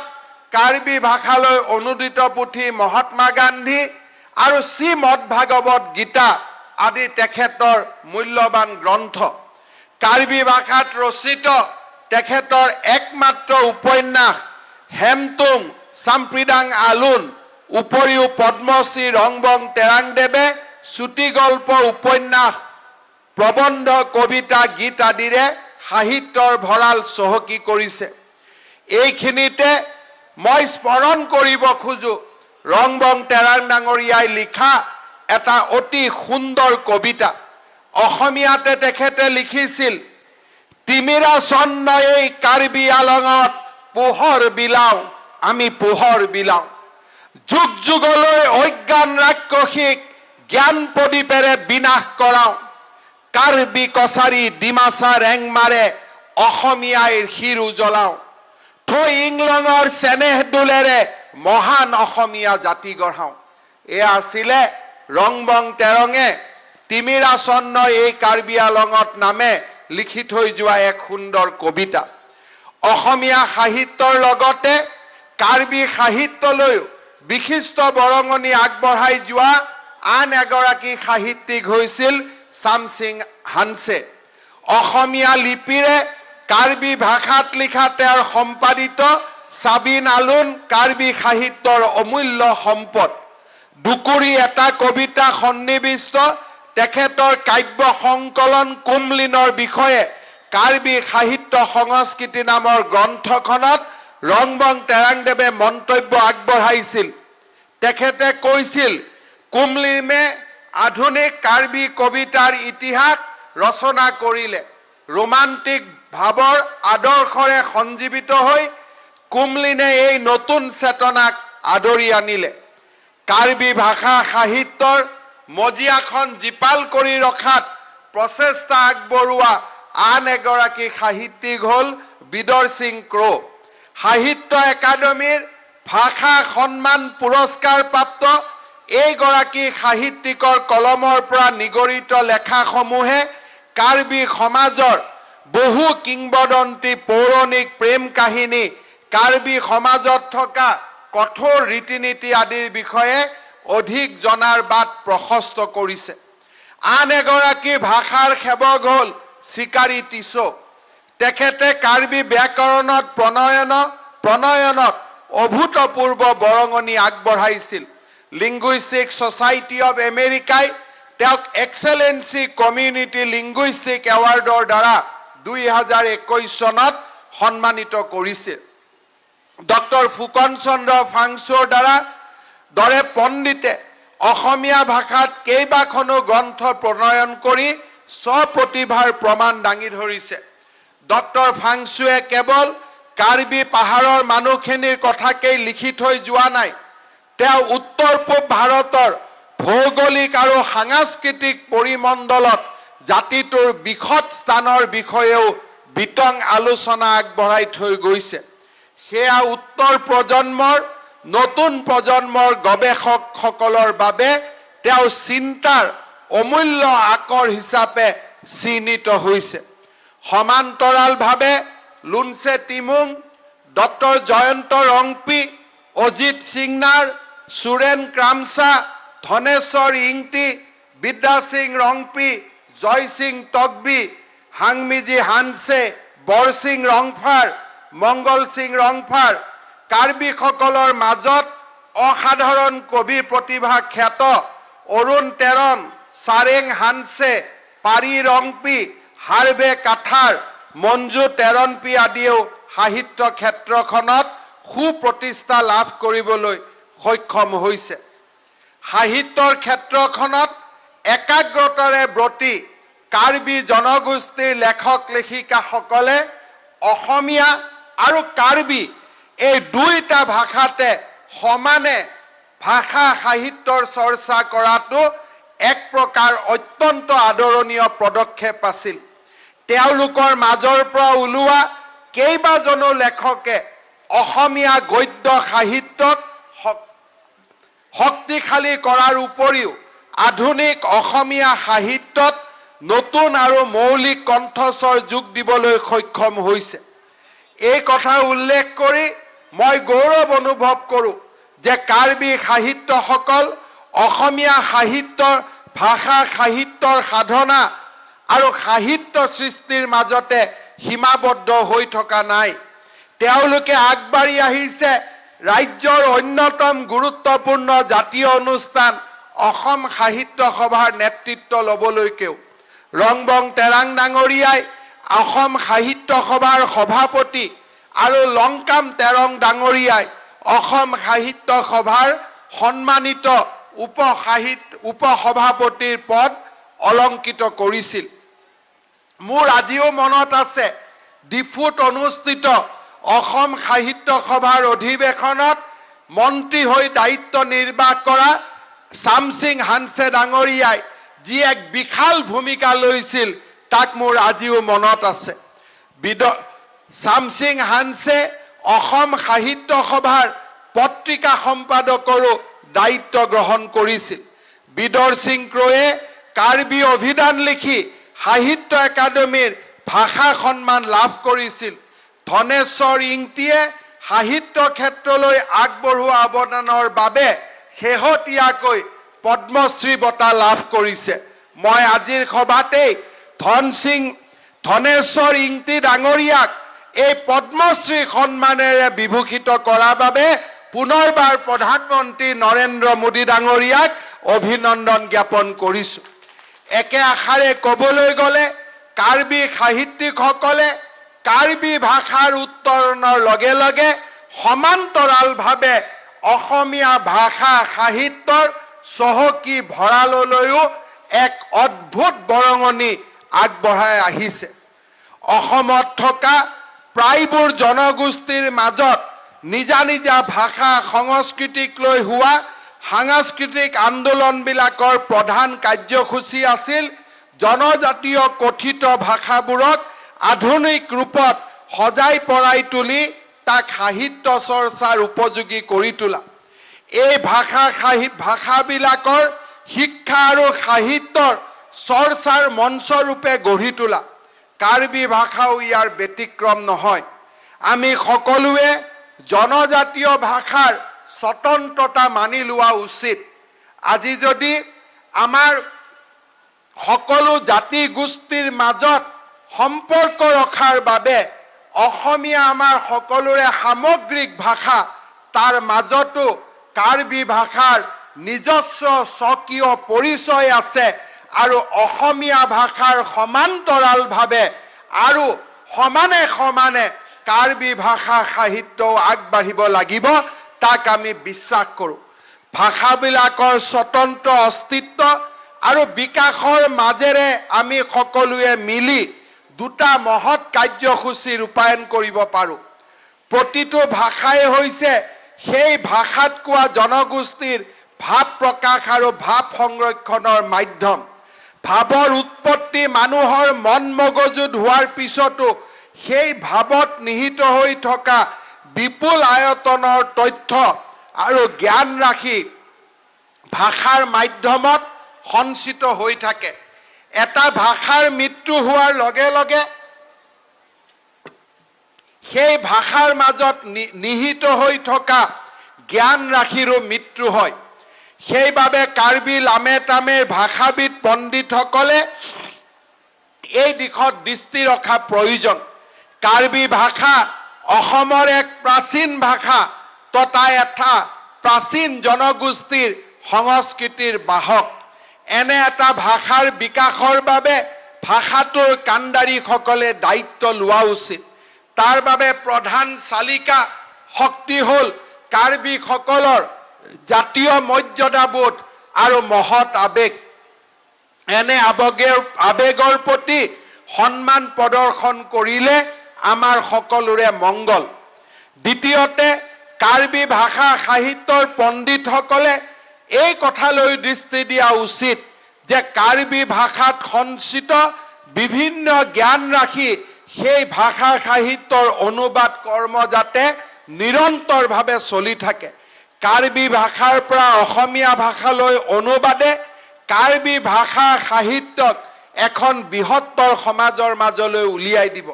কাৰ্বি ভাষালৈ অনুদিত পুথি মহাত্মা গান্ধী আৰু শ্ৰীমদ ভাগৱত গীতা আদি তেখেতৰ মূল্যৱান গ্ৰন্থ। কাৰ্বি ভাষাত ৰচিত তেখেতৰ একমাত্ৰ উপন্যাস হেমতুং চাম্প্ৰিদাং আলুন, উপৰিও পদ্মশ্ৰী ৰংবং তেৰাংদেৱে চুটিগল্প, উপন্যাস, প্ৰবন্ধ, কবিতা, গীত আদিৰে সাহিত্যৰ ভঁৰাল চহকী কৰিছে। এইখিনিতে মই স্মৰণ কৰিব খোজো ৰংবং তেৰাং ডাঙৰীয়াই লিখা এটা অতি সুন্দৰ কবিতা। অসমীয়াতে তেখেতে লিখিছিল, তিমিৰা চন্নই এই কাৰ্বি আলঙত পোহৰ বিলাও, আমি পোহৰ বিলাও, যুগ যুগলৈ অজ্ঞান ৰাক্ষসীক জ্ঞান প্ৰদীপেৰে বিনাশ কৰাও, কাৰ্বি কছাৰী ডিমাচা ৰেংমাৰে অসমীয়াই শিৰ উজ্বলাও, থৈ ইংলঙৰ চেনেহ দোলেৰে মহান অসমীয়া জাতি গঢ়াও। এয়া আছিলে ৰংবং তেৰঙে তিমিৰা চন্নই এই কাৰ্বি আলঙত নামে লিখি থৈ যোৱা এক সুন্দৰ কবিতা। অসমীয়া সাহিত্যৰ লগতে কাৰ্বি সাহিত্যলৈও বিশিষ্ট বৰঙণি আগবঢ়াই যোৱা আন এগৰাকী সাহিত্যিক হৈছিল চামসিং হানছে। অসমীয়া লিপিৰে কাৰ্বি ভাষাত লিখা তেওঁৰ সম্পাদিত চাবিন আলুন কাৰ্বি সাহিত্যৰ অমূল্য সম্পদ। দুকুৰি এটা কবিতা সন্নিৱিষ্ট তেখেতৰ কাব্য সংকলন কুমলিনৰ বিষয়ে কাৰ্বি সাহিত্য সংস্কৃতি নামৰ গ্ৰন্থখনত ৰংবং তেৰাংদেৱে মন্তব্য আগবঢ়াইছিল। তেখেতে কৈছিল, কুমলিমে আধুনিক কাৰ্বি কবিতাৰ ইতিহাস ৰচনা কৰিলে। ৰোমান্টিক ভাৱৰ আদৰ্শৰে সঞ্জীৱিত হৈ কুমলিনে এই নতুন চেতনাক আদৰি আনিলে। কাৰ্বি ভাষা সাহিত্যৰ মজিয়াখন জীপাল কৰি ৰখাত প্ৰচেষ্টা আগবঢ়োৱা আন এগৰাকী সাহিত্যিক হ'ল বিদৰ সিং ক্ৰো। সাহিত্য একাডেমীৰ ভাষা সন্মান পুৰস্কাৰ প্ৰাপ্ত এইগৰাকী সাহিত্যিকৰ কলমৰ পৰা নিগৰিত লেখাসমূহে কাৰ্বি সমাজৰ বহু কিংবদন্তি, পৌৰাণিক প্ৰেম কাহিনী, কাৰ্বি সমাজত থকা কঠোৰ ৰীতি নীতি আদিৰ বিষয়ে অধিক জনাৰ বাট প্ৰশস্ত কৰিছে। আন এগৰাকী ভাষাৰ সেৱক হ'ল চিকাৰী টিছো। তেখেতে কাৰ্বি ব্যাকৰণত প্ৰণয়নত অভূতপূৰ্ব বৰঙণি আগবঢ়াইছিল। লিংগুইষ্টিক ছ'চাইটি অৱ আমেৰিকাই তেওঁক এক্সেলেঞ্চি কমিউনিটি লিংগুইষ্টিক এৱাৰ্ডৰ দ্বাৰা 2021 চনত সন্মানিত কৰিছিল। ডক্টৰ ফুকন চন্দ্ৰ ফাংচুৰ দৰে পণ্ডিতে অসমীয়া ভাষাত কেইবাখনো গ্ৰন্থ প্ৰণয়ন কৰি স্বপ্ৰতিভাৰ প্ৰমাণ দাঙি ধৰিছে। ডক্টৰ ফাংচুৱে কেৱল কাৰ্বি পাহাৰৰ মানুহখিনিৰ কথাকেই লিখি থৈ যোৱা নাই, তেওঁ উত্তৰ পূব ভাৰতৰ ভৌগোলিক আৰু সাংস্কৃতিক পৰিমণ্ডলত জাতিটোৰ বিশদ স্থানৰ বিষয়েও বিতং আলোচনা আগবঢ়াই থৈ গৈছে। সেয়া উত্তৰ প্ৰজন্মৰ, নতুন প্ৰজন্মৰ গৱেষকসকলৰ বাবে তেওঁ চিন্তাৰ অমূল্য আকৰ হিচাপে চিহ্নিত হৈছে। সমান্তৰালভাৱে লুনচে টিমুং, ডক্টৰ জয়ন্ত ৰংপি, অজিত সিংনাৰ, সুৰেন ক্ৰামছা, ধনেশ্বৰ ইংতি, বিদ্যা সিং ৰংপি, জয় সিং তকবি, হাংমিজি হানছে, বৰসিং ৰংফাৰ, মংগল সিং ৰংফাৰ, কাৰ্বিসকলৰ মাজত অসাধাৰণ কবি প্ৰতিভা খ্যাত অৰুণ তেৰণ, চাৰেং হানছে, পাৰি ৰংপি, হাৰ্বে কাঠাৰ, মঞ্জু তেৰণপি আদিয়েও সাহিত্য ক্ষেত্ৰখনত সুপ্ৰতিষ্ঠা লাভ কৰিবলৈ সক্ষম হৈছে। সাহিত্যৰ ক্ষেত্ৰখনত একাগ্ৰতাৰে ব্ৰতী কাৰ্বি জনগোষ্ঠীৰ লেখক লেখিকাসকলে অসমীয়া আৰু কাৰ্বি এই দুইটা ভাষাতে সমানে ভাষা সাহিত্যৰ চৰ্চা কৰাটো এক প্ৰকাৰ অত্যন্ত আদৰণীয় পদক্ষেপ আছিল। তেওঁলোকৰ মাজৰ পৰা ওলোৱা কেইবাজনো লেখকে অসমীয়া গদ্য সাহিত্যক শক্তিশালী কৰাৰ উপৰিও আধুনিক অসমীয়া সাহিত্যত নতুন আৰু মৌলিক কণ্ঠস্বৰ যোগ দিবলৈ সক্ষম হৈছে। এই কথা উল্লেখ কৰি মই গৌৰৱ অনুভৱ কৰোঁ যে কাৰ্বি সাহিত্যসকল অসমীয়া সাহিত্যৰ ভাষা সাহিত্যৰ সাধনা আৰু সাহিত্য সৃষ্টিৰ মাজতে সীমাবদ্ধ হৈ থকা নাই। তেওঁলোকে আগবাঢ়ি আহিছে ৰাজ্যৰ অন্যতম গুৰুত্বপূৰ্ণ জাতীয় অনুষ্ঠান অসম সাহিত্য সভাৰ নেতৃত্ব ল'বলৈকেও। ৰংবং তেৰাং ডাঙৰীয়াই অসম সাহিত্য সভাৰ সভাপতি আৰু লংকাম তেৰং ডাঙৰীয়াই অসম সাহিত্য সভাৰ সন্মানিত উপসভাপতিৰ পদ অলংকিত কৰিছিল। মোৰ আজিও মনত আছে ডিফুত অনুষ্ঠিত অসম সাহিত্য সভাৰ অধিৱেশনত মন্ত্ৰী হৈ দায়িত্ব নিৰ্বাহ কৰা চামসিং হানছে ডাঙৰীয়াই যি এক বিশাল ভূমিকা লৈছিল তাক মোৰ আজিও মনত আছে। চামসিং হানছে অসম সাহিত্য সভাৰ পত্ৰিকা সম্পাদকৰো দায়িত্ব গ্ৰহণ কৰিছিল। বিদৰ সিং ক্ৰয়ে কাৰ্বি অভিধান লিখি সাহিত্য একাডেমীৰ ভাষা সন্মান লাভ কৰিছিল। ধনেশ্বৰ ইংতিয়ে সাহিত্য ক্ষেত্ৰলৈ আগবঢ়োৱা অৱদানৰ বাবে শেহতীয়াকৈ পদ্মশ্ৰী বঁটা লাভ কৰিছে। মই আজিৰ সভাতেই ধনেশ্বৰ ইংতি ডাঙৰীয়াক এই পদ্মশ্ৰী সন্মানেৰে বিভূষিত কৰাৰ বাবে পুনৰবাৰ প্ৰধানমন্ত্ৰী নৰেন্দ্ৰ মোদী ডাঙৰীয়াক অভিনন্দন জ্ঞাপন কৰিছো। একে আশাৰে ক'বলৈ গ'লে কাৰ্বি সাহিত্যিকসকলে কাৰ্বি ভাষাৰ উত্তৰণৰ লগে লগে সমান্তৰালভাৱে অসমীয়া ভাষা সাহিত্যৰ চহকী ভঁৰাললৈও এক অদ্ভুত বৰঙণি আগবঢ়াই আহিছে। অসমত থকা প্ৰায়বোৰ জনগোষ্ঠীৰ মাজত নিজা নিজা ভাষা সংস্কৃতিক লৈ হোৱা সাংস্কৃতিক আন্দোলনবিলাকৰ প্ৰধান কাৰ্যসূচী আছিল জনজাতীয় কথিত ভাষাবোৰক আধুনিক ৰূপত সজাই পৰাই তুলি তাক সাহিত্য চৰ্চাৰ উপযোগী কৰি তোলা। এই ভাষাবিলাকৰ শিক্ষা আৰু সাহিত্যৰ চৰ্চাৰ মঞ্চৰূপে গঢ়ি তোলা। কাৰ্বি ভাষাও ইয়াৰ ব্যতিক্ৰম নহয়। আমি সকলোৱে জনজাতীয় ভাষাৰ স্বতন্ত্ৰতা মানি লোৱা উচিত। আজি যদি আমাৰ সকলো জাতি গোষ্ঠীৰ মাজত সম্পৰ্ক ৰখাৰ বাবে অসমীয়া আমাৰ সকলোৰে সামগ্ৰিক ভাষা, তাৰ মাজতো কাৰ্বি ভাষাৰ নিজস্ব স্বকীয় পৰিচয় আছে আৰু অসমীয়া ভাষাৰ সমান্তৰালভাৱে আৰু সমানে সমানে কাৰ্বি ভাষা সাহিত্যও আগবাঢ়িব লাগিব, তাক আমি বিশ্বাস কৰোঁ। ভাষাবিলাকৰ স্বতন্ত্ৰ অস্তিত্ব আৰু বিকাশৰ মাজেৰে আমি সকলোৱে মিলি দুটা মহৎ কাৰ্যসূচী ৰূপায়ণ কৰিব পাৰোঁ। প্ৰতিটো ভাষাই হৈছে সেই ভাষাত কোৱা জনগোষ্ঠীৰ ভাৱ প্ৰকাশ আৰু ভাৱ সংৰক্ষণৰ মাধ্যম। ভাৱৰ উৎপত্তি মানুহৰ মন মগজুত হোৱাৰ পিছতো সেই ভাৱত নিহিত হৈ থকা বিপুল আয়তনৰ তথ্য আৰু জ্ঞান ৰাখি ভাষাৰ মাধ্যমত সঞ্চিত হৈ থাকে। এটা ভাষাৰ মৃত্যু হোৱাৰ লগে লগে সেই ভাষাৰ মাজত নিহিত হৈ থকা জ্ঞান ৰাশিৰো মৃত্যু হয়। সেইবাবে কাৰ্বি লামেতামেৰ ভাষাবিদ পণ্ডিতসকলে এই দিশত দৃষ্টি ৰখা প্ৰয়োজন। কাৰ্বি ভাষা অসমৰ এক প্ৰাচীন ভাষা তথা এটা প্ৰাচীন জনগোষ্ঠীৰ সংস্কৃতিৰ বাহক। এনে এটা ভাষাৰ বিকাশৰ বাবে ভাষাটোৰ কাণ্ডাৰীসকলে দায়িত্ব লোৱা উচিত। তাৰ বাবে প্ৰধান চালিকা শক্তি হ'ল কাৰ্বিসকলৰ জাতীয় মৰ্যাদাবোধ আৰু মহৎ আবেগ। এনে আবেগৰ প্ৰতি সন্মান প্ৰদৰ্শন কৰিলে আমাৰ সকলোৰে মংগল। দ্বিতীয়তে কাৰ্বি ভাষা সাহিত্যৰ পণ্ডিতসকলে এই কথালৈ দৃষ্টি দিয়া উচিত যে কাৰ্বি ভাষাত সঞ্চিত বিভিন্ন জ্ঞান ৰাখি সেই ভাষা সাহিত্যৰ অনুবাদ কৰ্ম যাতে নিৰন্তৰভাৱে চলি থাকে। কাৰ্বি ভাষাৰ পৰা অসমীয়া ভাষালৈ অনুবাদে কাৰ্বি ভাষা সাহিত্যক এখন বৃহত্তৰ সমাজৰ মাজলৈ উলিয়াই দিব।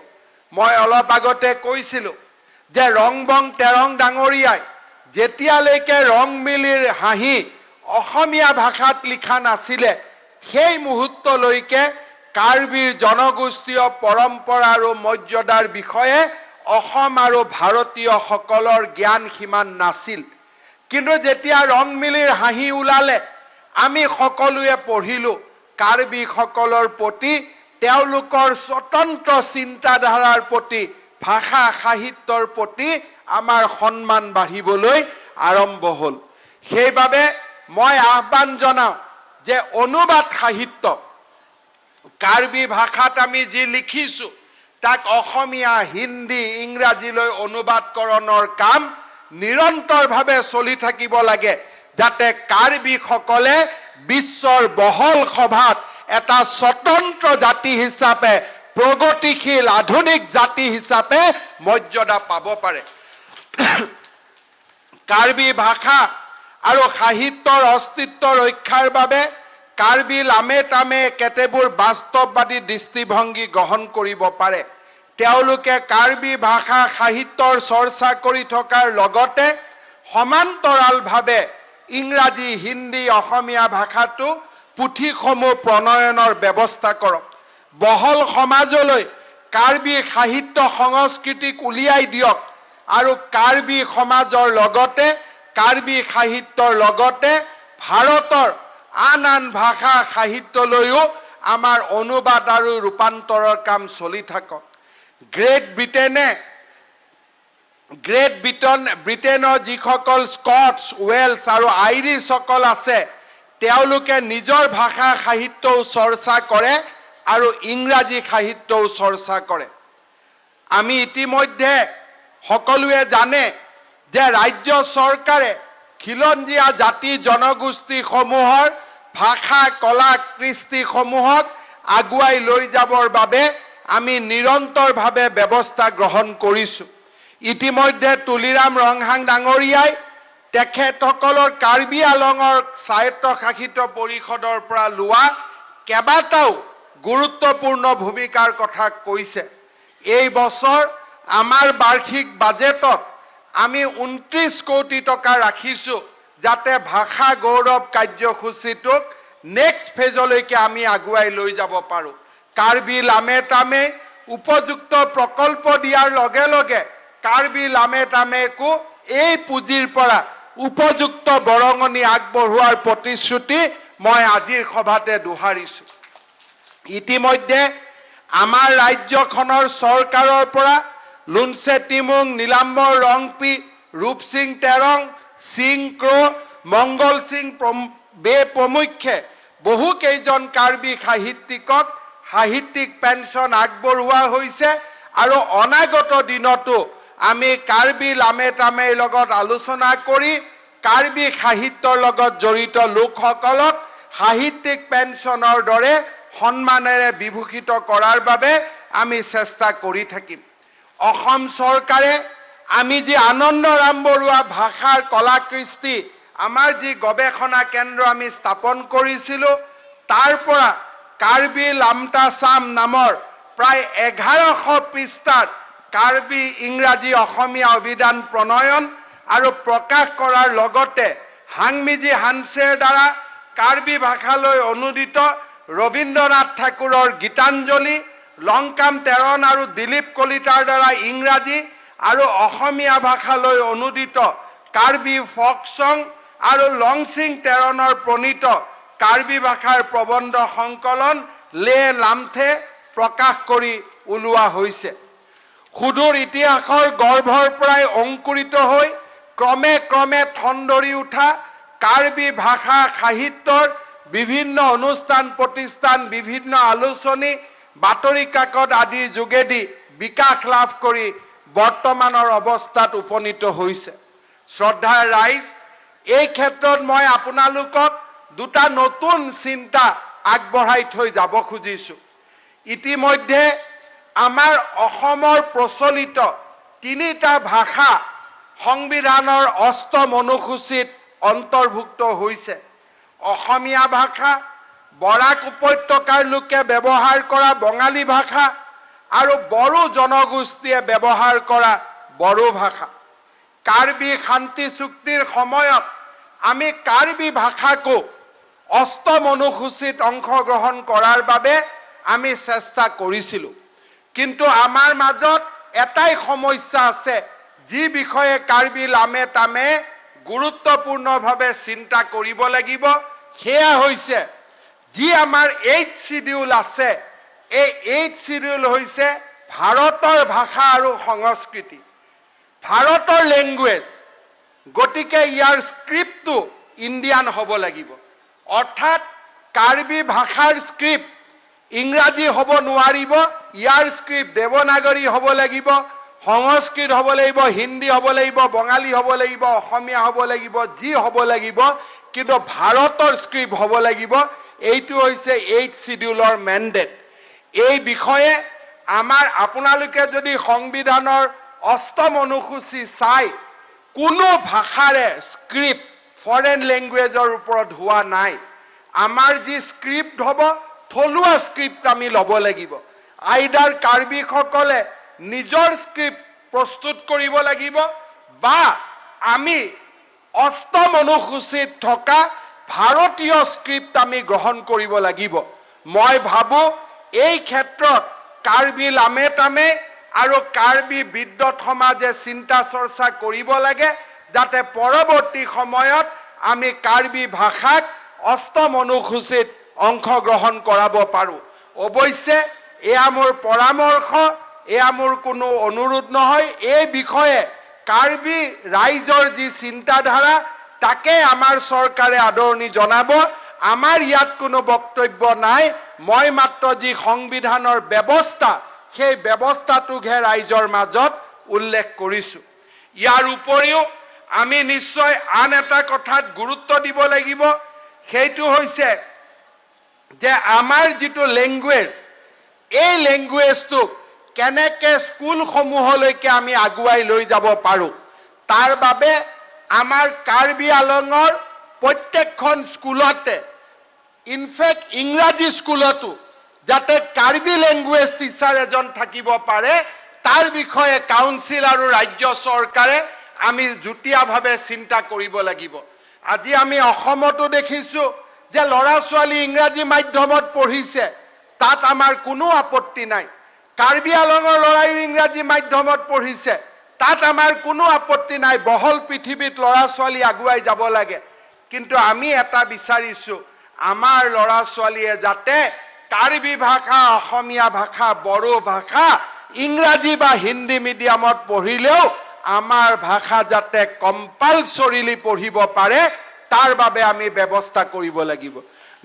মই অলপ আগতে কৈছিলোঁ যে ৰংবং তেৰং ডাঙৰীয়াই যেতিয়ালৈকে ৰং মিলিৰ হাঁহি অসমীয়া ভাষাত লিখা নাছিলে সেই মুহূৰ্তলৈকে কাৰ্বিৰ জনগোষ্ঠীয় পৰম্পৰা আৰু মৰ্যাদাৰ বিষয়ে অসম আৰু ভাৰতীয়সকলৰ জ্ঞান সিমান নাছিল। কিন্তু যেতিয়া ৰং মিলিৰ হাঁহি ওলালে আমি সকলোৱে পঢ়িলোঁ কাৰ্বিসকলৰ প্ৰতি তেওঁলোকৰ স্বতন্ত্ৰ চিন্তাধাৰাৰ প্ৰতি ভাষা সাহিত্যৰ প্ৰতি আমাৰ সন্মান বাঢ়িবলৈ আৰম্ভ হ'ল। সেইবাবে মই আহ্বান জনাওঁ যে অনুবাদ সাহিত্য কাৰ্বি ভাষাত আমি যি লিখিছোঁ তাক অসমীয়া হিন্দী ইংৰাজীলৈ অনুবাদকৰণৰ কাম নিৰন্তৰভাৱে চলি থাকিব লাগে যাতে কাৰ্বিসকলে বিশ্বৰ বহল সভাত এটা স্বতন্ত্ৰ জাতি হিচাপে প্ৰগতিশীল আধুনিক জাতি হিচাপে মৰ্যাদা পাব পাৰে। কাৰ্বি ভাষা আৰু সাহিত্যৰ অস্তিত্ব ৰক্ষাৰ বাবে কাৰ্বি লামে তামে কেতেবোৰ বাস্তৱবাদী দৃষ্টিভংগী গ্ৰহণ কৰিব পাৰে। তেওঁলোকে কাৰ্বি ভাষা সাহিত্যৰ চৰ্চা কৰি থকাৰ লগতে সমান্তৰালভাৱে ইংৰাজী হিন্দী অসমীয়া ভাষাটো পুথিসমূহ প্ৰণয়নৰ ব্যৱস্থা কৰক। বহল সমাজলৈ কাৰ্বি সাহিত্য সংস্কৃতিক উলিয়াই দিয়ক আৰু কাৰ্বি সমাজৰ লগতে কাৰ্বি সাহিত্যৰ লগতে ভাৰতৰ আন আন ভাষা সাহিত্যলৈও আমাৰ অনুবাদ আৰু ৰূপান্তৰৰ কাম চলি থাকক। গ্ৰেট ব্ৰিটেনৰ যিসকল স্কটছ ৱেলছ আৰু আইৰিছসকল আছে তেওঁলোকে নিজৰ ভাষা সাহিত্যও চৰ্চা কৰে আৰু ইংৰাজী সাহিত্যও চৰ্চা কৰে। আমি ইতিমধ্যে সকলোৱে জানে যে ৰাজ্য চৰকাৰে খিলঞ্জীয়া জাতি জনগোষ্ঠীসমূহৰ ভাষা কলা কৃষ্টিসমূহক আগুৱাই লৈ যাবৰ বাবে আমি নিৰন্তৰভাৱে ব্যৱস্থা গ্ৰহণ কৰিছোঁ। ইতিমধ্যে তুলিৰাম ৰংহাং ডাঙৰীয়াই তেখেতসকলৰ কাৰ্বি আলঙৰ স্বায়ত্তশাসিত পৰিষদৰ পৰা লোৱা কেইবাটাও গুৰুত্বপূৰ্ণ ভূমিকাৰ কথা কৈছে। এই বছৰ আমাৰ বাৰ্ষিক বাজেটত আমি 29 কোটি টকা ৰাখিছোঁ যাতে ভাষা গৌৰৱ কাৰ্যসূচীটোক নেক্সট ফেজলৈকে আমি আগুৱাই লৈ যাব পাৰোঁ। কাৰ্বি লামে তামে উপযুক্ত প্ৰকল্প দিয়াৰ লগে লগে কাৰ্বি লামে তামেকো এই পুঁজিৰ পৰা উপযুক্ত বৰঙণি আগবঢ়োৱাৰ প্ৰতিশ্ৰুতি মই আজিৰ সভাতে দোহাৰিছোঁ। ইতিমধ্যে আমাৰ ৰাজ্যখনৰ চৰকাৰৰ পৰা লুনছে টিমুং নীলাম্বৰ ৰংপি ৰূপসিং তেৰং সিং ক্ৰ মংগল সিং বে প্ৰমুখ্যে বহু কেইজন কাৰ্বি সাহিত্যিকক সাহিত্যিক পেঞ্চন আগবঢ়োৱা হৈছে আৰু অনাগত দিনতো আমি কাৰ্বি লামে তামেৰ লগত আলোচনা কৰি কাৰ্বি সাহিত্যৰ লগত জড়িত লোকসকলক সাহিত্যিক পেঞ্চনৰ দৰে সন্মানেৰে বিভূষিত কৰাৰ বাবে আমি চেষ্টা কৰি থাকিম। অসম চৰকাৰে আমি যি আনন্দৰাম বৰুৱা ভাষাৰ কলাকৃষ্টি আমাৰ যি গৱেষণা কেন্দ্ৰ আমি স্থাপন কৰিছিলোঁ তাৰ পৰা কাৰ্বি লামটা চাম নামৰ প্ৰায় 1100 পৃষ্ঠাত কাৰ্বি ইংৰাজী অসমীয়া অভিধান প্ৰণয়ন আৰু প্ৰকাশ কৰাৰ লগতে হাংমিজি হানছেৰ দ্বাৰা কাৰ্বি ভাষালৈ অনুদিত ৰবীন্দ্ৰনাথ ঠাকুৰৰ গীতাঞ্জলি, লংকাম তেৰণ আৰু দিলীপ কলিতাৰ দ্বাৰা ইংৰাজী আৰু অসমীয়া ভাষালৈ অনুদিত কাৰ্বি ফক চং আৰু লংচিং তেৰণৰ প্ৰণীত কাৰ্বি ভাষাৰ প্ৰবন্ধ সংকলন লে লামথে প্ৰকাশ কৰি ওলোৱা হৈছে। সুদূৰ ইতিহাসৰ গৰ্ভৰ পৰাই অংকুৰিত হৈ ক্ৰমে ক্ৰমে ঠনধৰি উঠা কাৰ্বি ভাষা সাহিত্যৰ বিভিন্ন অনুষ্ঠান প্ৰতিষ্ঠান বিভিন্ন আলোচনী বাতৰি কাকত আদিৰ যোগেদি বিকাশ লাভ কৰি বৰ্তমানৰ অৱস্থাত উপনীত হৈছে। শ্ৰদ্ধাৰ ৰাইজ, এই ক্ষেত্ৰত মই আপোনালোকক দুটা নতুন চিন্তা আগবঢ়াই থৈ যাব খুজিছো। ইতিমধ্যে আমাৰ অসমৰ প্ৰচলিত তিনিটা ভাষা সংবিধানৰ ৮ম অনুসূচীত অন্তৰ্ভুক্ত হৈছে। অসমীয়া ভাষা, বৰাক উপত্যকাৰ লোকে ব্যৱহাৰ কৰা বঙালী ভাষা আৰু বড়ো জনগোষ্ঠীয়ে ব্যৱহাৰ কৰা বড়ো ভাষা। কাৰ্বি শান্তি চুক্তিৰ সময়ত আমি কাৰ্বি ভাষাকো ৮ম অনুসূচীত অংশগ্ৰহণ কৰাৰ বাবে আমি চেষ্টা কৰিছিলোঁ। কিন্তু আমাৰ মাজত এটাই সমস্যা আছে, যি বিষয়ে কাৰ্বি লামে তামে গুৰুত্বপূৰ্ণভাৱে চিন্তা কৰিব লাগিব। সেয়া হৈছে, যি আমাৰ 8th শিডিউল আছে, এই 8th শিডিউল হৈছে ভাৰতৰ ভাষা আৰু সংস্কৃতি, ভাৰতৰ লেংগুৱেজ। গতিকে ইয়াৰ স্ক্ৰিপ্টটো ইণ্ডিয়ান হ'ব লাগিব। অৰ্থাৎ কাৰ্বি ভাষাৰ স্ক্ৰিপ্ট ইংৰাজী হ'ব নোৱাৰিব, ইয়াৰ স্ক্ৰিপ্ট দেৱনাগৰী হ'ব লাগিব, সংস্কৃত হ'ব লাগিব, হিন্দী হ'ব লাগিব, বঙালী হ'ব লাগিব, অসমীয়া হ'ব লাগিব, যি হ'ব লাগিব, কিন্তু ভাৰতৰ স্ক্ৰিপ্ট হ'ব লাগিব। এইটো হৈছে 8th শিডিউলৰ মেণ্ডেট। এই বিষয়ে আপোনালোকে যদি সংবিধানৰ ৮ম অনুসূচী চাই, কোনো ভাষাৰে স্ক্ৰিপ্ট ফৰেন লেংগুৱেজৰ ওপৰত হোৱা নাই। আমাৰ যি স্ক্ৰিপ্ট হ'ব, থলুৱা স্ক্ৰিপ্ট আমি ল'ব লাগিব। আইদাৰ কাৰ্বিসকলে নিজৰ স্ক্ৰিপ্ট প্ৰস্তুত কৰিব লাগিব, বা আমি ৮ম অনুসূচীত থকা ভাৰতীয় স্ক্ৰিপ্ট আমি গ্ৰহণ কৰিব লাগিব। মই ভাবো এই ক্ষেত্ৰত কাৰ্বি লামে তামে আৰু কাৰ্বি বিদ্বৎ সমাজে চিন্তা চৰ্চা কৰিব লাগে, যাতে পৰৱৰ্তী সময়ত আমি কাৰ্বি ভাষাক ৮ম অনুসূচীত অংশগ্ৰহণ কৰাব পাৰো। অৱশ্যে এয়া মোৰ পৰামৰ্শ, এয়া মোৰ কোনো অনুৰোধ নহয়। এই বিষয়ে কাৰ্বি ৰাইজৰ যি চিন্তাধাৰা, তাকে আমাৰ চৰকাৰে আদৰণি জনাব। আমাৰ ইয়াত কোনো বক্তব্য নাই। মই মাত্ৰ যি সংবিধানৰ ব্যৱস্থা, সেই ব্যৱস্থাটোকহে ৰাইজৰ মাজত উল্লেখ কৰিছো। ইয়াৰ উপৰিও আমি নিশ্চয় আন এটা কথাত গুৰুত্ব দিব লাগিব। সেইটো হৈছে যে আমাৰ যিটো লেংগুৱেজ, এই লেংগুৱেজটোক কেনেকৈ স্কুলসমূহলৈকে আমি আগুৱাই লৈ যাব পাৰোঁ, তাৰ বাবে আমাৰ কাৰ্বি আলঙৰ প্ৰত্যেকখন স্কুলতে, ইনফেক্ট ইংৰাজী স্কুলতো যাতে কাৰ্বি লেংগুৱেজ টিচাৰ এজন থাকিব পাৰে, তাৰ বিষয়ে কাউন্সিল আৰু ৰাজ্য চৰকাৰে আমি যুটীয়াভাৱে চিন্তা কৰিব লাগিব। আজি আমি অসমতো দেখিছোঁ যে ল'ৰা ছোৱালী ইংৰাজী মাধ্যমত পঢ়িছে, তাত আমাৰ কোনো আপত্তি নাই। কাৰ্বি আলঙৰ ল'ৰাইও ইংৰাজী মাধ্যমত পঢ়িছে, তাত আমাৰ কোনো আপত্তি নাই। বহল পৃথিৱীত ল'ৰা ছোৱালী আগুৱাই যাব লাগে। কিন্তু আমি এটা বিচাৰিছো, আমাৰ ল'ৰা ছোৱালীয়ে যাতে কাৰ্বি ভাষা, অসমীয়া ভাষা, বড়ো ভাষা, ইংৰাজী বা হিন্দী মিডিয়ামত পঢ়িলেও আমাৰ ভাষা যাতে কম্পালচৰিলি পঢ়িব পাৰে, তাৰ বাবে আমি ব্যৱস্থা কৰিব লাগিব।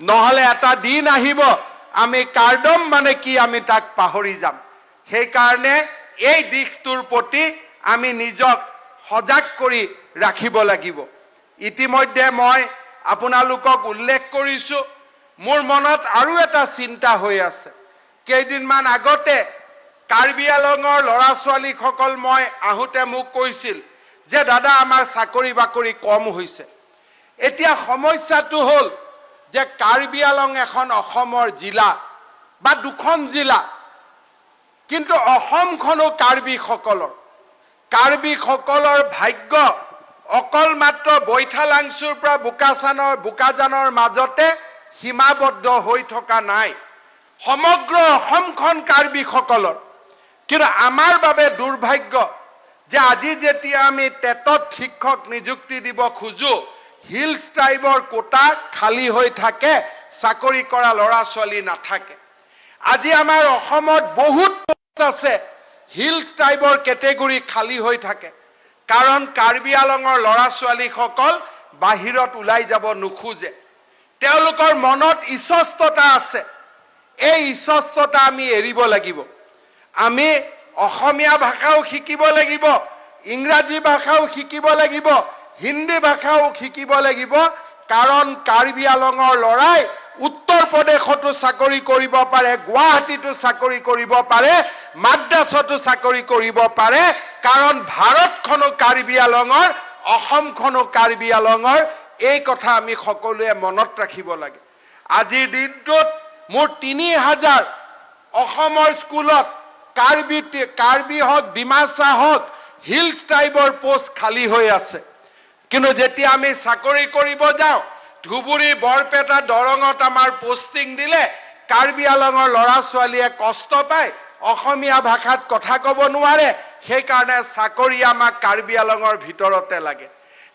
নহ'লে এটা দিন আহিব, আমি কাৰ্ডম মানে কি আমি তাক পাহৰি যাম। সেইকাৰণে এই দিশটোৰ প্ৰতি আমি নিজক সজাগ কৰি ৰাখিব লাগিব। ইতিমধ্যে মই আপোনালোকক উল্লেখ কৰিছো, মোৰ মনত আৰু এটা চিন্তা হৈ আছে। কেইদিনমান আগতে কাৰ্বি আলঙৰ ল'ৰা ছোৱালীসকল মই আহোঁতে মোক কৈছিল যে দাদা আমাৰ চাকৰি বাকৰি কম হৈছে। এতিয়া সমস্যাটো হ'ল যে কাৰ্বি আলং এখন অসমৰ জিলা বা দুখন জিলা, কিন্তু অসমখনো কাৰ্বিসকলৰ ভাগ্য অকল মাত্ৰ বৈঠালাংচুৰ পৰা বোকাজানৰ মাজতে সীমাবদ্ধ হৈ থকা নাই। সমগ্ৰ অসমখন কাৰ্বিসকলৰ। কিন্তু আমাৰ বাবে দুৰ্ভাগ্য যে আজি যেতিয়া আমি টেটত শিক্ষক নিযুক্তি দিব খোজো, হিলছ ট্ৰাইবৰ কোটা খালী হৈ থাকে, চাকৰি কৰা ল'ৰা ছোৱালী নাথাকে। আজি আমাৰ অসমত বহুত পোষ্ট আছে, হিলছ ট্ৰাইবৰ কেটেগৰী খালী হৈ থাকে, কাৰণ কাৰ্বি আলঙৰ ল'ৰা ছোৱালীসকল বাহিৰত ওলাই যাব নোখোজে। তেওঁলোকৰ মনত ইচ্ছস্ততা আছে। এই ইচ্ছস্ততা আমি এৰিব লাগিব। আমি অসমীয়া ভাষাও শিকিব লাগিব, ইংৰাজী ভাষাও শিকিব লাগিব, হিন্দী ভাষাও শিকিব লাগিব, কাৰণ কাৰ্বি আলঙৰ ল'ৰাই উত্তৰ প্ৰদেশতো চাকৰি কৰিব পাৰে, গুৱাহাটীতো চাকৰি কৰিব পাৰে, মাদ্ৰাছতো চাকৰি কৰিব পাৰে, কাৰণ ভাৰতখনো কাৰ্বি আলঙৰ, অসমখনো কাৰ্বি আলঙৰ। এই কথা আমি সকলোৱে মনত ৰাখিব লাগে। আজিৰ দিনটোত মোৰ 3000 অসমৰ স্কুলত কাৰ্বি হওক, ডিমাচা হওক, হিলছ ট্ৰাইবৰ পোষ্ট খালী হৈ আছে। কিন্তু যেতিয়া আমি চাকৰি কৰিব যাওঁ, ধুবুৰী, বৰপেটা, দৰঙত আমাৰ পোষ্টিং দিলে কাৰ্বি আলঙৰ ল'ৰা ছোৱালীয়ে কষ্ট পায়, অসমীয়া ভাষাত কথা ক'ব নোৱাৰে, সেইকাৰণে চাকৰি আমাক কাৰ্বি আলঙৰ ভিতৰতে লাগে।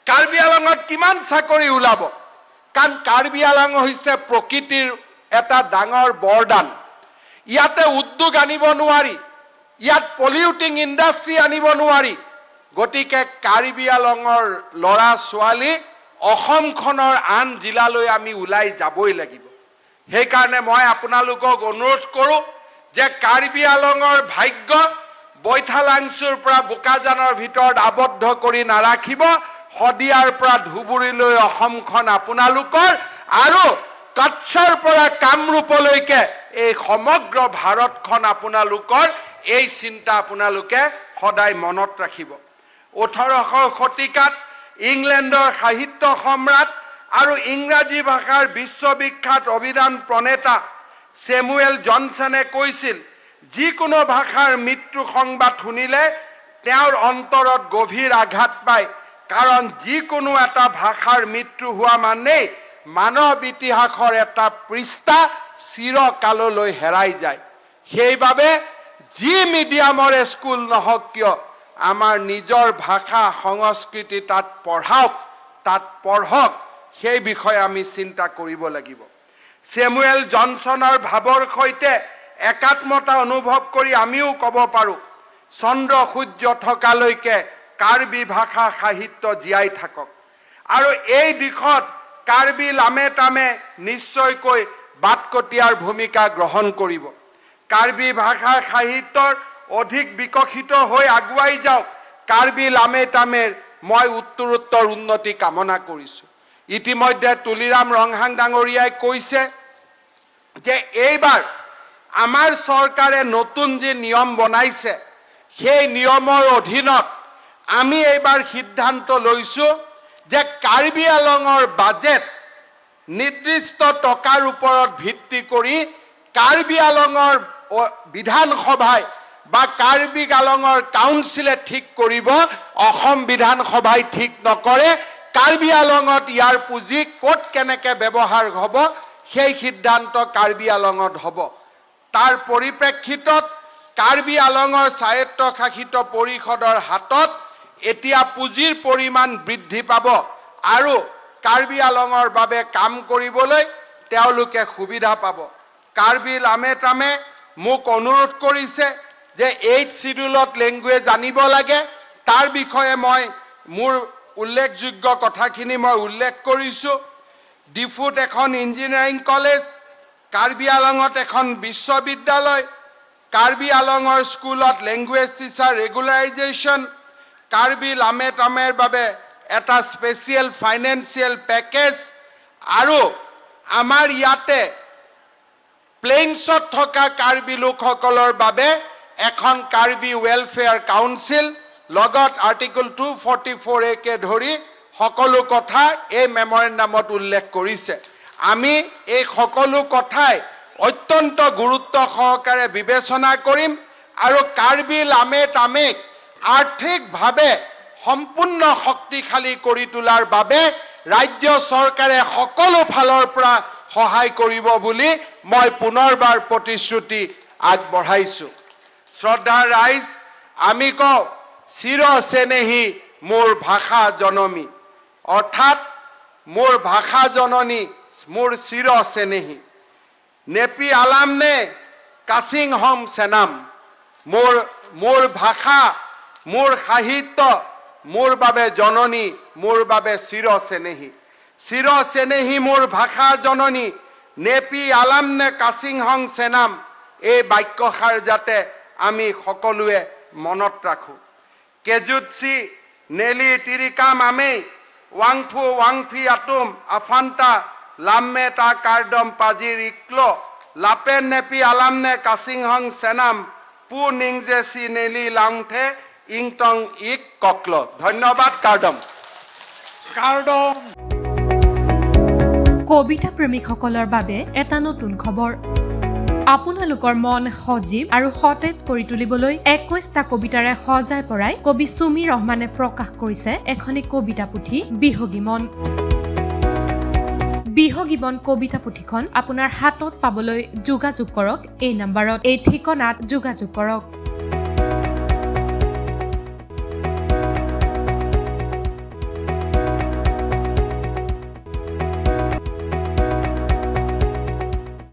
কাৰ্বি আলঙত কিমান চাকৰি ওলাব? কাৰণ কাৰ্বি আলং হৈছে প্ৰকৃতিৰ এটা ডাঙৰ বৰদান। ইয়াতে উদ্যোগ আনিব নোৱাৰি, ইয়াত পলিউটিং ইণ্ডাষ্ট্ৰী আনিব নোৱাৰি। গতিকে কাৰ্বি আলঙৰ ল'ৰা ছোৱালী অসমখনৰ আন জিলালৈ আমি ওলাই যাবই লাগিব। সেইকাৰণে মই আপোনালোকক অনুৰোধ কৰোঁ যে কাৰ্বি আলঙৰ ভাগ্য বৈঠালাংচুৰ পৰা বোকাজানৰ ভিতৰত আবদ্ধ কৰি নাৰাখিব। শদিয়াৰ পৰা ধুবুৰীলৈ অসমখন আপোনালোকৰ, আৰু কচ্ছৰ পৰা কামৰূপলৈকে এই সমগ্ৰ ভাৰতখন আপোনালোকৰ। এই চিন্তা আপোনালোকে সদায় মনত ৰাখিব। 1800 শতিকাত ইংলেণ্ডৰ সাহিত্য সম্ৰাট আৰু ইংৰাজী ভাষাৰ বিশ্ববিখ্যাত অভিধান প্ৰণেতা ছেমুৱেল জনছনে কৈছিল, যিকোনো ভাষাৰ মৃত্যু সংবাদ শুনিলে তেওঁৰ অন্তৰত গভীৰ আঘাত পায়, কাৰণ যিকোনো এটা ভাষাৰ মৃত্যু হোৱা মানেই মানৱ ইতিহাসৰ এটা পৃষ্ঠা চিৰকাললৈ হেৰাই যায়। সেইবাবে যি মিডিয়ামৰে স্কুল নহওক কিয়, আমাৰ নিজৰ ভাষা সংস্কৃতি তাত পঢ়াওক, তাত পঢ়ক, সেই বিষয়ে আমি চিন্তা কৰিব লাগিব। ছেমুৱেল জনছনৰ ভাৱৰ সৈতে একাত্মতা অনুভৱ কৰি আমিও ক'ব পাৰোঁ, চন্দ্ৰ সূৰ্য থকালৈকে কাৰ্বি ভাষা সাহিত্য জীয়াই থাকক। আৰু এই দিশত কাৰ্বি লামেটামে নিশ্চয়কৈ বাটকটীয়াৰ ভূমিকা গ্ৰহণ কৰিব। কাৰ্বি ভাষা সাহিত্যৰ অধিক বিকশিত হৈ আগুৱাই যাওক, কাৰ্বি লামেটামেৰ মই উত্তৰোত্তৰ উন্নতি কামনা কৰিছোঁ। ইতিমধ্যে তুলিৰাম ৰংহাং ডাঙৰীয়াই কৈছে যে এইবাৰ আমাৰ চৰকাৰে নতুন যি নিয়ম বনাইছে, সেই নিয়মৰ অধীনত আমি এইবাৰ সিদ্ধান্ত লৈছোঁ যে কাৰ্বি আলঙৰ বাজেট নিৰ্দিষ্ট টকাৰ ওপৰত ভিত্তি কৰি কাৰ্বি আলঙৰ বিধানসভাই বা কাৰ্বি আলঙৰ কাউন্সিলে ঠিক কৰিব, অসম বিধানসভাই ঠিক নকৰে। কাৰ্বি আলঙত ইয়াৰ পুঁজি ক'ত কেনেকৈ ব্যৱহাৰ হ'ব, সেই সিদ্ধান্ত কাৰ্বি আলঙত হ'ব। তাৰ পৰিপ্ৰেক্ষিতত কাৰ্বি আলঙৰ স্বায়ত্তশাসিত পৰিষদৰ হাতত এতিয়া পুঁজিৰ পৰিমাণ বৃদ্ধি পাব, আৰু কাৰ্বি আলঙৰ বাবে কাম কৰিবলৈ তেওঁলোকে সুবিধা পাব। কাৰ্বি লামেটামে মোক অনুৰোধ কৰিছে যে 8th শিডিউলত লেংগুৱেজ আনিব লাগে। তাৰ বিষয়ে মই মোৰ উল্লেখযোগ্য কথাখিনি মই উল্লেখ কৰিছোঁ। ডিফুত এখন ইঞ্জিনিয়াৰিং কলেজ, কাৰ্বি আলঙত এখন বিশ্ববিদ্যালয়, কাৰ্বি আলঙৰ স্কুলত লেংগুৱেজ টিচাৰ ৰেগুলাৰাইজেশ্যন, কাৰ্বি লামেটামেৰ বাবে এটা স্পেচিয়েল ফাইনেন্সিয়েল পেকেজ, আৰু আমাৰ ইয়াতে প্লেইনছত থকা কাৰ্বি লোকসকলৰ বাবে এখন কাৰ্বি ৱেলফেয়াৰ কাউন্সিল, লগত আৰ্টিকল 244A ধৰি সকলো কথা এই মেমৰেণ্ডামত উল্লেখ কৰিছে। আমি এই সকলো কথাই অত্যন্ত গুৰুত্ব সহকাৰে বিবেচনা কৰিম, আৰু কাৰ্বি লামেটামেক আৰ্থিকভাৱে সম্পূৰ্ণ শক্তিশালী কৰি তোলাৰ বাবে ৰাজ্য চৰকাৰে সকলো ফালৰ পৰা সহায় কৰিব বুলি মই পুনৰবাৰ প্ৰতিশ্ৰুতি আগবঢ়াইছোঁ। শ্ৰদ্ধাৰ ৰাইজ, আমি কওঁ চিৰ চেনেহী মোৰ ভাষা জনমী, অৰ্থাৎ মোৰ ভাষা জননী মোৰ চিৰ চেনেহী। নেপি আলামনে কাচিং হম চেনাম, মোৰ ভাষা, মোৰ সাহিত্য মোৰ বাবে জননী, মোৰ বাবে চিৰ চেনেহী। চিৰ চেনেহী মোৰ ভাষা জননী, নেপি আলামনে কাচিং হম চেনাম, এই বাক্যষাৰ যাতে আমি সকলোৱে মনত ৰাখোঁ কেজুৎসি নেলি তিৰিকাম আমি ৱাংফু ৱাংফি আতুম আফান্তা লাম্মে তা কাৰ্ডম পাজিৰ ইক্লো লাপেন নেপি আলামনে কাছিংহং সেনাম পু নিংজে চি নেলি লাংথে ইংটং ইক ককল ধন্যবাদ কাৰ্ডম কবিতা প্ৰেমিকসকলৰ বাবে এটা নতুন খবৰ আপোনালোকৰ মন সজীৱ আৰু সতেজ কৰি তুলিবলৈ 21টা কবিতাৰে সজাই পৰাই কবি সুমি ৰহমানে প্ৰকাশ কৰিছে এখনি কবিতা পুথি বিহগী মন বিহগী মন কবিতা পুথিখন আপোনাৰ হাতত পাবলৈ যোগাযোগ কৰক এই নম্বৰত এই ঠিকনাত যোগাযোগ কৰক